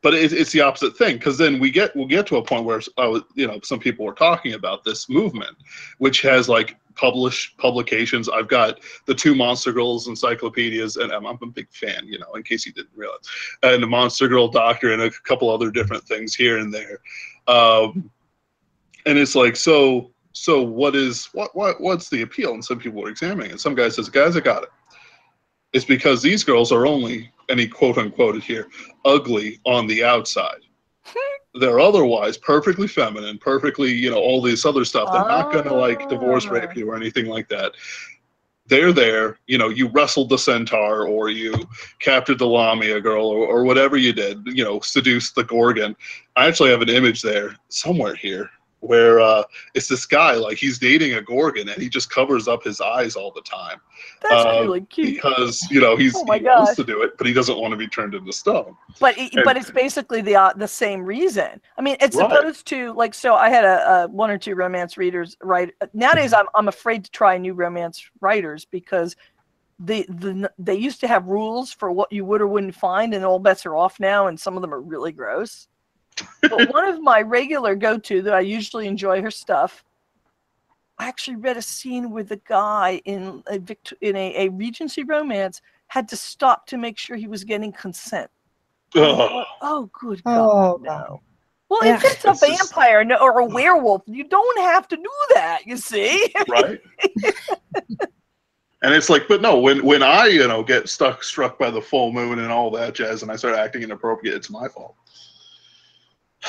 But it's the opposite thing, because then we'll get to a point where some people were talking about this movement, which has like publications. I've got the 2 Monster Girls encyclopedias, and I'm a big fan, in case you didn't realize, and the Monster Girl Doctor, and a couple other different things here and there. And it's like, so what's the appeal? And some people are examining it. Some guy says, guys, I got it. It's because these girls are only, and he quote unquoted here, ugly on the outside. They're otherwise perfectly feminine, perfectly, all this other stuff. They're not going to like divorce rape you or anything like that. They're there, you wrestled the centaur, or you captured the Lamia girl, or whatever you did, seduced the Gorgon. I actually have an image there somewhere here where it's this guy, like he's dating a Gorgon, and he just covers up his eyes all the time. That's really cute. Because he wants to do it, but he doesn't want to be turned into stone. But it's basically the same reason. I mean, it's supposed to, like, so I had a 1 or 2 romance readers write. Nowadays, I'm afraid to try new romance writers because they used to have rules for what you would or wouldn't find, and all bets are off now, and some of them are really gross. But one of my regular go-to that I usually enjoy her stuff, I actually read a scene where the guy in a Regency romance had to stop to make sure he was getting consent. Oh, good God, no. Well, if it's a vampire or a werewolf, you don't have to do that, you see? Right. And it's like, but no, when I, get struck by the full moon and all that jazz, and I start acting inappropriate, it's my fault.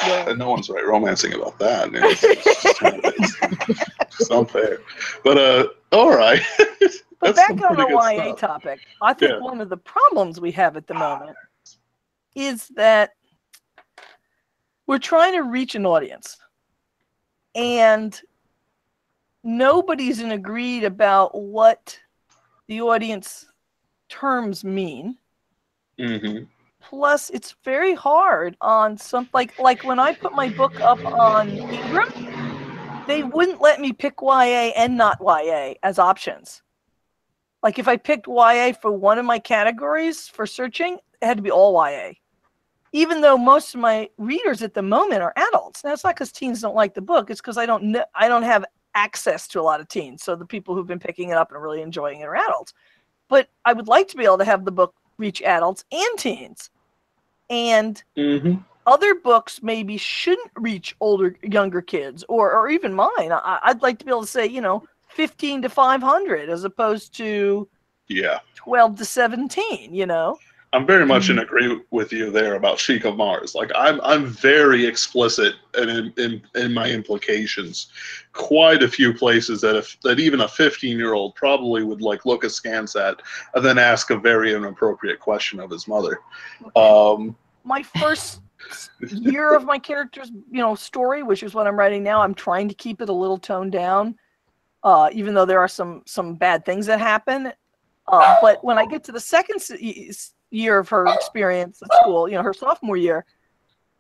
Yeah. And no one's romancing about that. It's unfair. But all right. But back on the YA topic, I think one of the problems we have at the moment is that we're trying to reach an audience, and nobody's agreed about what the audience terms mean. Mm-hmm. Plus, it's very hard on some, like when I put my book up on Ingram, they wouldn't let me pick YA and not YA as options. Like if I picked YA for one of my categories for searching, it had to be all YA. Even though most of my readers at the moment are adults. Now, it's not because teens don't like the book. It's because I don't have access to a lot of teens. So the people who've been picking it up and really enjoying it are adults. But I would like to be able to have the book reach adults and teens. And other books maybe shouldn't reach younger kids, or even mine. I'd like to be able to say, 15 to 500 as opposed to 12 to 17, I'm very much in agree with you there about Sheik of Mars. Like I'm very explicit in my implications. Quite a few places that even a 15-year-old probably would look askance at, and then ask a very inappropriate question of his mother. My first year of my character's story, which is what I'm writing now, I'm trying to keep it a little toned down, even though there are some bad things that happen. But when I get to the second year of her experience at school, her sophomore year,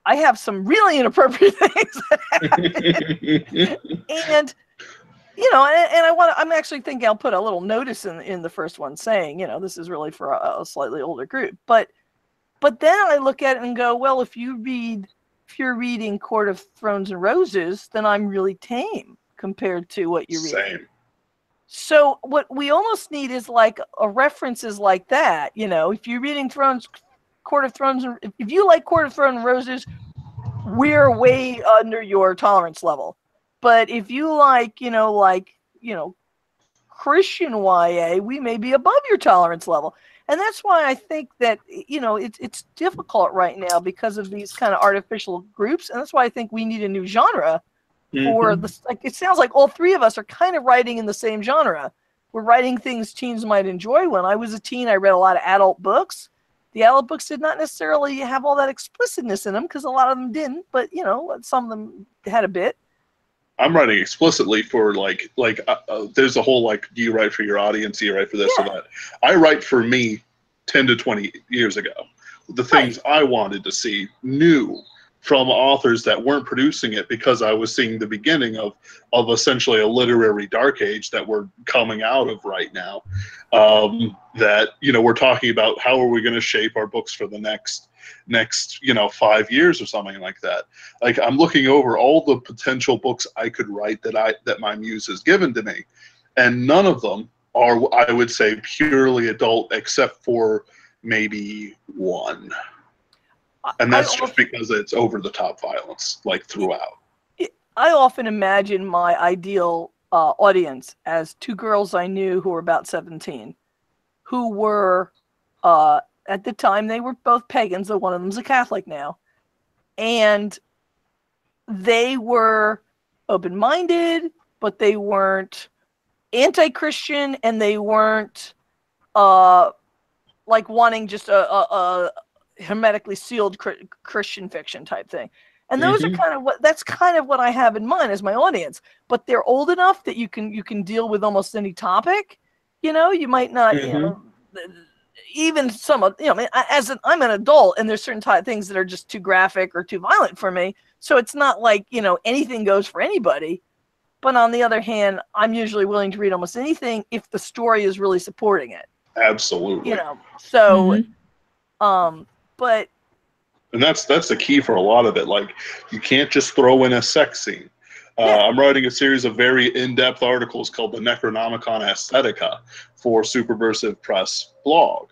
I have some really inappropriate things that happen. And I'm actually thinking I'll put a little notice in the first one saying, this is really for a slightly older group. But then I look at it and go, well, if you're reading Court of Thrones and Roses, then I'm really tame compared to what you're reading. Same. So what we almost need is like a references like that. If you're reading Court of Thrones, if you like Court of Thrones and Roses, we're way under your tolerance level. But if you like, Christian YA, we may be above your tolerance level. And that's why I think that, it's difficult right now because of these kind of artificial groups. And that's why I think we need a new genre. For it sounds like all three of us are kind of writing in the same genre. We're writing things teens might enjoy. When I was a teen, I read a lot of adult books. The adult books did not necessarily have all that explicitness in them because a lot of them didn't, but some of them had a bit. I'm writing explicitly for there's a whole do you write for your audience? Do you write for this or that? I write for me 10 to 20 years ago. The things I wanted to see new from authors that weren't producing it, because I was seeing the beginning of essentially a literary dark age that we're coming out of right now. That, you know, we're talking about how are we going to shape our books for the next, you know, 5 years or something like that. Like, I'm looking over all the potential books I could write that my muse has given to me, and none of them are, I would say, purely adult, except for maybe one. And that's just because it's over-the-top violence, like, throughout. I often imagine my ideal audience as two girls I knew who were about 17, who were, at the time, they were both pagans, though one of them's a Catholic now. And they were open-minded, but they weren't anti-Christian, and they weren't, like, wanting just a hermetically sealed Christian fiction type thing. And those are that's kind of what I have in mind as my audience. But they're old enough that you can deal with almost any topic. You know, you might not, you know, even some of, you know, I'm an adult, and there's certain things that are just too graphic or too violent for me. So it's not like, you know, anything goes for anybody. But on the other hand, I'm usually willing to read almost anything if the story is really supporting it. Absolutely. You know, so, but. And that's the key for a lot of it. Like, you can't just throw in a sex scene. I'm writing a series of very in-depth articles called the Necronomicon Aesthetica for Superversive Press blog.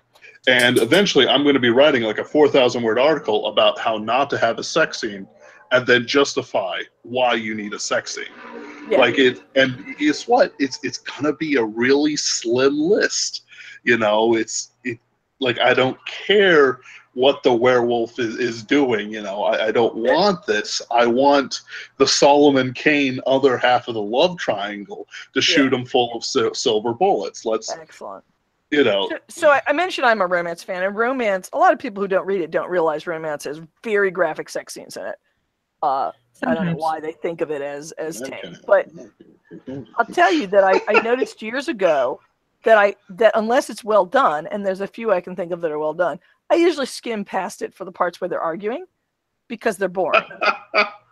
And eventually I'm going to be writing like a 4,000-word article about how not to have a sex scene, and then justify why you need a sex scene. Yeah. Like, and guess what? It's gonna be a really slim list. You know, like, I don't care what the werewolf is doing. You know, I don't want this. I want the Solomon Kane other half of the love triangle to shoot him full of silver bullets. Excellent. You know. So I mentioned I'm a romance fan, and romance, a lot of people who don't read it don't realize romance has very graphic sex scenes in it. I don't know why they think of it as tame, but I'll tell you that I noticed years ago that unless it's well done, and there's a few I can think of that are well done, I usually skim past it for the parts where they're arguing because they're boring.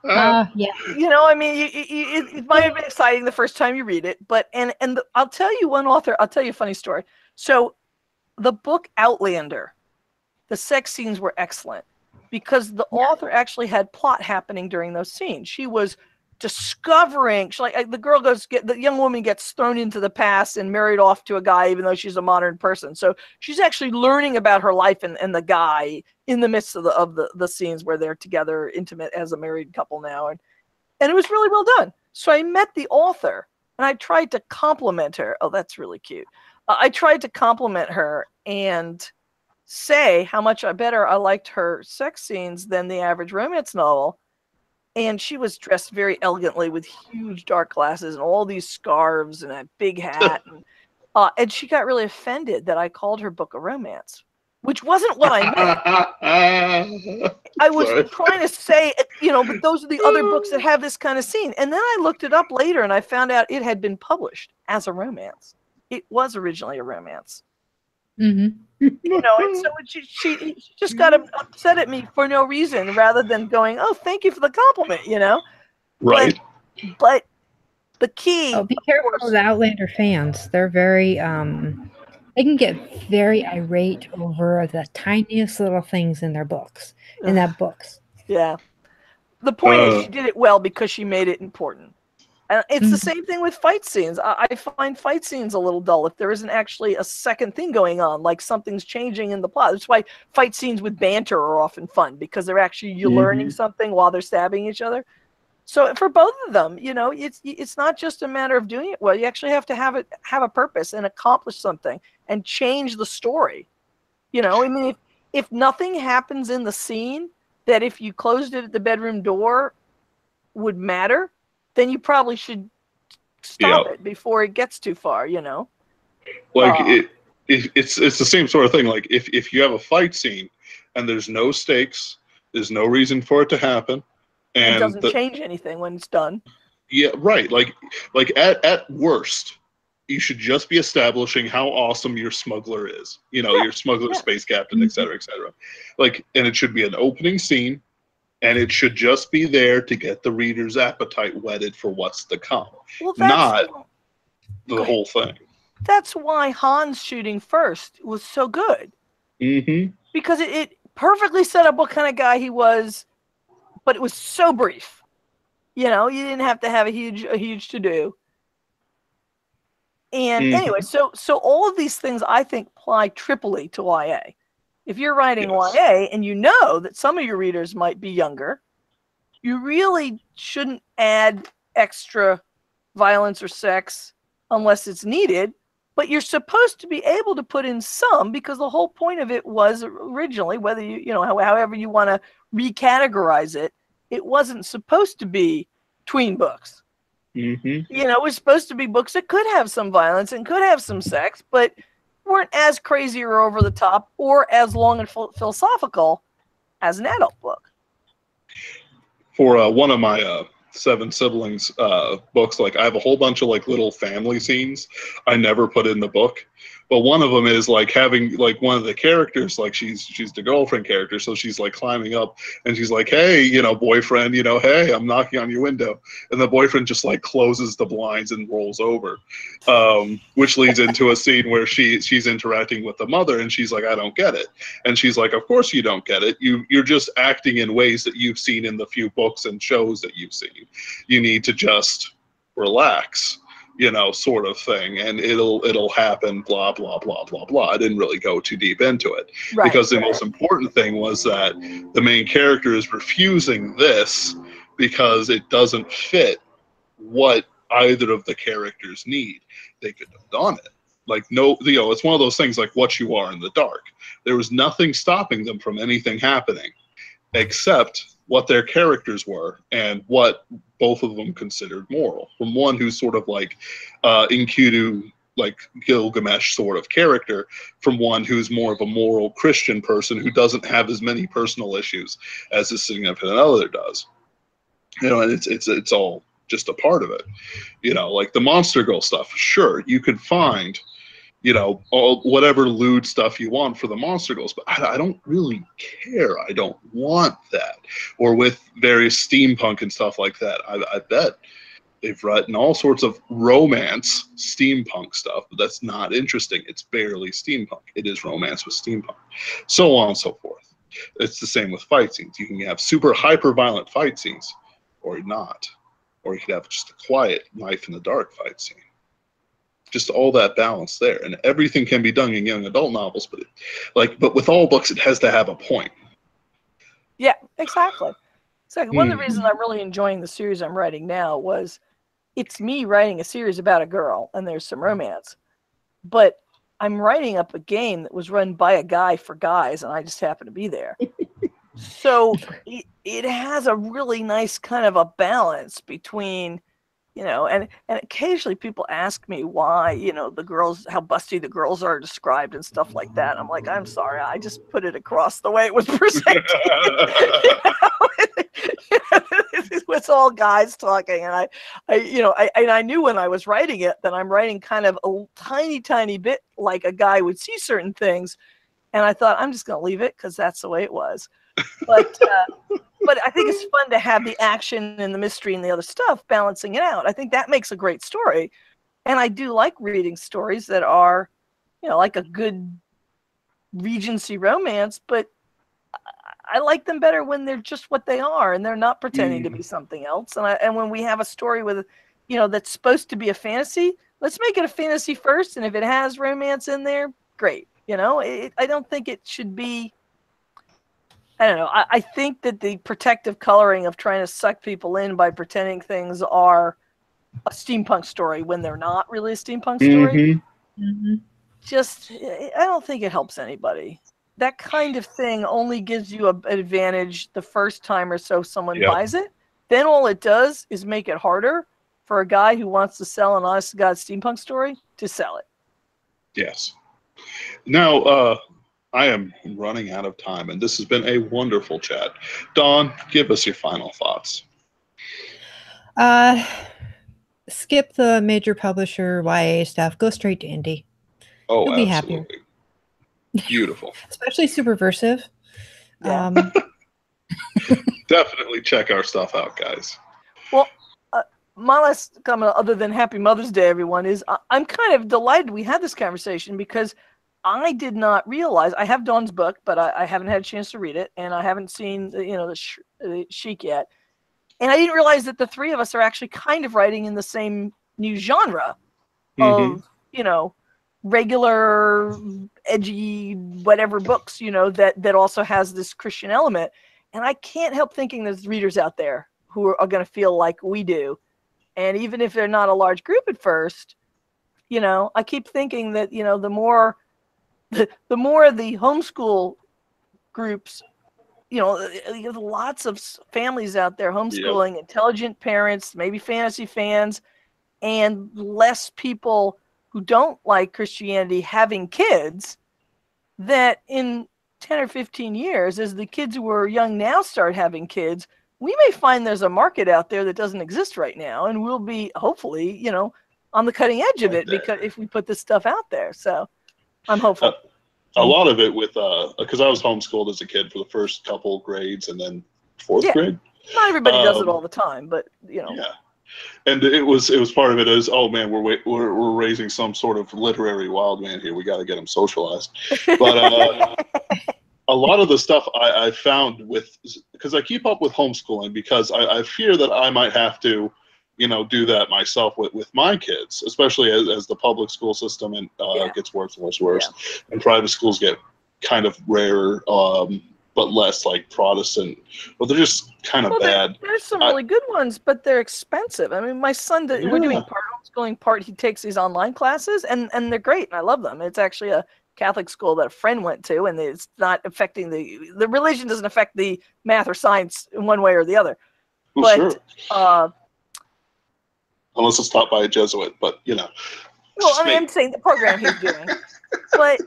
Yeah. You know, I mean, it might have been exciting the first time you read it, but I'll tell you one author. I'll tell you a funny story. So, the book Outlander, the sex scenes were excellent, because the author actually had plot happening during those scenes. She was discovering, the young woman gets thrown into the past and married off to a guy, even though she's a modern person. So she's actually learning about her life and the guy in the midst of the scenes where they're together, intimate as a married couple now. And it was really well done. So I met the author, and I tried to compliment her. Oh, that's really cute. I tried to compliment her and say how much better I liked her sex scenes than the average romance novel. And she was dressed very elegantly with huge dark glasses and all these scarves and a big hat. And she got really offended that I called her book a romance, which wasn't what I meant. I was trying to say, you know, but those are the other books that have this kind of scene. And then I looked it up later, and I found out it had been published as a romance. It was originally a romance. You know, and so she just got upset at me for no reason, rather than going, "Oh, thank you for the compliment," you know. Right. But the key. Oh, be careful with Outlander fans. They're very they can get very irate over the tiniest little things in their books. Yeah. The point is, she did it well because she made it important. And it's the same thing with fight scenes. I find fight scenes a little dull if there isn't actually a second thing going on, like something's changing in the plot. That's why fight scenes with banter are often fun, because they're actually learning something while they're stabbing each other. So for both of them, you know, it's not just a matter of doing it well. You actually have to have a purpose and accomplish something and change the story. You know, I mean, if nothing happens in the scene that if you closed it at the bedroom door would matter, then you probably should stop it before it gets too far, you know? Like, it's the same sort of thing. Like, if you have a fight scene and there's no stakes, there's no reason for it to happen. And it doesn't change anything when it's done. Yeah, right. Like at worst, you should just be establishing how awesome your smuggler is. You know, your smuggler, space captain, et cetera, et cetera. Like, and it should be an opening scene, And it should just be there to get the reader's appetite whetted for what's to come, Well, not the whole thing. That's why Han's shooting first was so good. Mm-hmm. Because it perfectly set up what kind of guy he was, but it was so brief. You know, you didn't have to have a huge to do. And anyway, so all of these things I think apply triply to YA. If you're writing YA and you know that some of your readers might be younger, you really shouldn't add extra violence or sex unless it's needed. But you're supposed to be able to put in some, because the whole point of it was originally, whether however you want to recategorize it, it wasn't supposed to be tween books. Mm-hmm. You know, it was supposed to be books that could have some violence and could have some sex, but weren't as crazy or over the top or as long and philosophical as an adult book. For one of my 7 siblings books, like I have a whole bunch of like little family scenes I never put in the book, but one of them is like having like one of the characters, like she's the girlfriend character, so she's like climbing up and she's like, hey, you know, boyfriend, you know, hey, I'm knocking on your window, and the boyfriend just like closes the blinds and rolls over, which leads into a scene where she's interacting with the mother and she's like, I don't get it, and she's like, of course you don't get it, you're just acting in ways that you've seen in the few books and shows that you've seen. You need to just relax, you know, sort of thing, and it'll happen, blah blah blah blah blah. I didn't really go too deep into it, because the most important thing was that the main character is refusing this because it doesn't fit what either of the characters need. They could have done it. Like, no, you know, it's one of those things like what you are in the dark. There was nothing stopping them from anything happening except what their characters were and what both of them considered moral. From one who's sort of like Enkidu, like Gilgamesh sort of character, from one who's more of a moral Christian person who doesn't have as many personal issues as his significant other does. You know, and it's all just a part of it. You know, like the Monster Girl stuff, sure, you could find, you know, whatever lewd stuff you want for the Monster Girls, but I don't really care. I don't want that. Or with various steampunk and stuff like that. I bet they've written all sorts of romance steampunk stuff, but that's not interesting. It's barely steampunk. It is romance with steampunk. So on and so forth. It's the same with fight scenes. You can have super hyper-violent fight scenes, or not. Or you could have just a quiet knife in the dark fight scene. Just all that balance there, and everything can be done in young adult novels, but with all books, it has to have a point. Yeah, exactly. One of the reasons I'm really enjoying the series I'm writing now was it's me writing a series about a girl, and there's some romance, but I'm writing up a game that was run by a guy for guys, and I just happen to be there. So it has a really nice kind of a balance between, you know, and occasionally people ask me why, you know, the girls, how busty the girls are described and stuff like that. I'm like, I'm sorry, I just put it across the way it was presented. It's all guys talking, and I knew when I was writing it that I'm writing kind of a tiny bit like a guy would see certain things, and I thought I'm just going to leave it because that's the way it was. But I think it's fun to have the action and the mystery and the other stuff balancing it out. I think that makes a great story. And I do like reading stories that are, you know, like a good Regency romance, but I like them better when they're just what they are and they're not pretending to be something else. And when we have a story with, you know, that's supposed to be a fantasy, let's make it a fantasy first. And if it has romance in there, great. You know, I don't think it should be, I don't know. I think that the protective coloring of trying to suck people in by pretending things are a steampunk story when they're not really a steampunk story, just, I don't think it helps anybody. That kind of thing only gives you an advantage the first time or so someone buys it. Then all it does is make it harder for a guy who wants to sell an honest-to-God steampunk story to sell it. Yes. Now, I am running out of time, and this has been a wonderful chat. Dawn, give us your final thoughts. Skip the major publisher YA stuff. Go straight to indie. Oh, you'll be absolutely. Happier. Beautiful. Especially Superversive. Yeah. Definitely check our stuff out, guys. Well, my last comment, other than Happy Mother's Day, everyone, is I'm kind of delighted we had this conversation because I did not realize I have Dawn's book, but I haven't had a chance to read it, and I haven't seen the Chic yet, and I didn't realize that the three of us are actually kind of writing in the same new genre of regular edgy whatever books that also has this Christian element, and I can't help thinking there's readers out there who are going to feel like we do. And even if they're not a large group at first, I keep thinking that, the more the homeschool groups, there's lots of families out there homeschooling, intelligent parents, maybe fantasy fans, and less people who don't like Christianity having kids, that in 10 or 15 years, as the kids who are young now start having kids, we may find there's a market out there that doesn't exist right now, and we'll be hopefully, on the cutting edge of it, because if we put this stuff out there. So I'm hopeful. A lot of it with, because I was homeschooled as a kid for the first couple grades and then fourth grade. Not everybody does it all the time, but Yeah. And it was part of it is, oh man, we're raising some sort of literary wild man here. We got to get him socialized. But a lot of the stuff I found because I keep up with homeschooling because I fear that I might have to, do that myself with my kids, especially as the public school system gets worse and worse, and private schools get kind of rarer, but less like Protestant. But they're just kind of bad. There's some really good ones, but they're expensive. I mean, my son, we're doing part homeschooling, part he takes these online classes, and they're great, and I love them. It's actually a Catholic school that a friend went to, and it's not affecting the religion doesn't affect the math or science in one way or the other. Well, sure. Unless it's taught by a Jesuit, but Well, I'm saying the program he's doing, but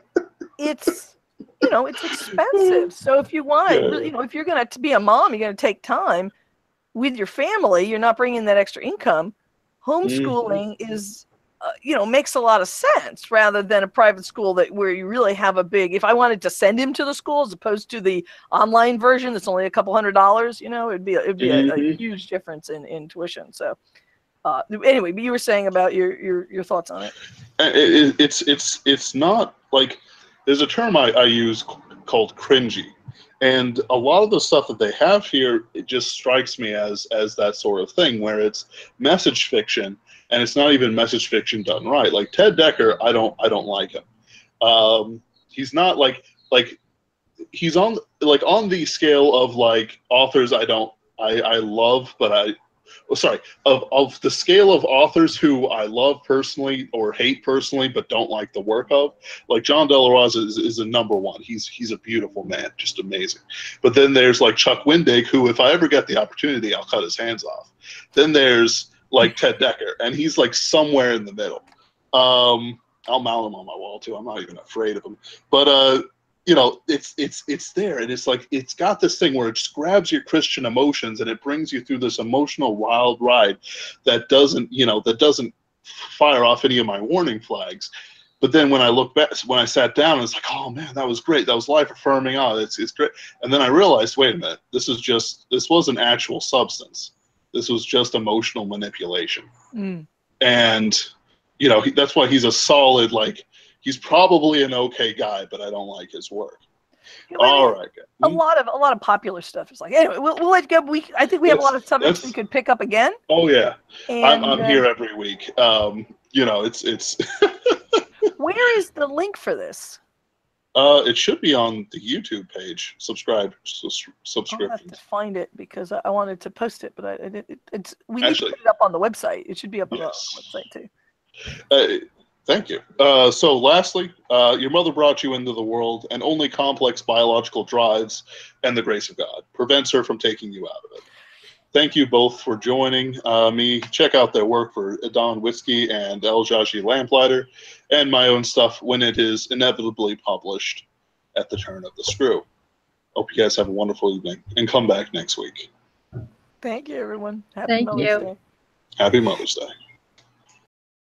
it's it's expensive. So if you want to, if you're going to be a mom, you're going to take time with your family. You're not bringing that extra income. Homeschooling is. Makes a lot of sense rather than a private school where you really have a big, if I wanted to send him to the school as opposed to the online version that's only a couple $100, it'd be a huge difference in tuition. So anyway, but you were saying about your thoughts on it. It's not like, there's a term I use called cringy. And a lot of the stuff that they have here, it just strikes me as that sort of thing where it's message fiction. And it's not even message fiction done right. Like Ted Decker, I don't like him. He's not like he's on the scale of like authors I love, but of the scale of authors who I love personally or hate personally, but don't like the work of. Like John Del Rosa is a number one. He's a beautiful man, just amazing. But then there's like Chuck Wendig, who if I ever get the opportunity, I'll cut his hands off. Then there's like Ted Decker, and he's like somewhere in the middle. I'll mount him on my wall too. I'm not even afraid of him. But it's there, and it's like it's got this thing where it just grabs your Christian emotions and it brings you through this emotional wild ride that doesn't fire off any of my warning flags. But then when I look back, when I sat down, it's like, oh man, that was great. That was life affirming. Oh, it's great. And then I realized, wait a minute, this wasn't actual substance. This was just emotional manipulation. And, that's why he's a solid, he's probably an okay guy, but I don't like his work. All right. A lot of popular stuff is like, anyway, we'll let you go. I think we have a lot of subjects we could pick up again. Oh yeah. And, I'm here every week. It's Where is the link for this? It should be on the YouTube page. Subscriptions. I'll have to find it because I wanted to post it, but we need to put it up on the website. It should be up on the website too. Thank you. So lastly, your mother brought you into the world, and only complex biological drives and the grace of God prevents her from taking you out of it. Thank you both for joining me. Check out their work for Don Whiskey and El Jaji Lamplighter, and my own stuff when it is inevitably published at the turn of the screw. Hope you guys have a wonderful evening, and come back next week. Thank you, everyone. Happy Mother's Day. Happy Mother's Day.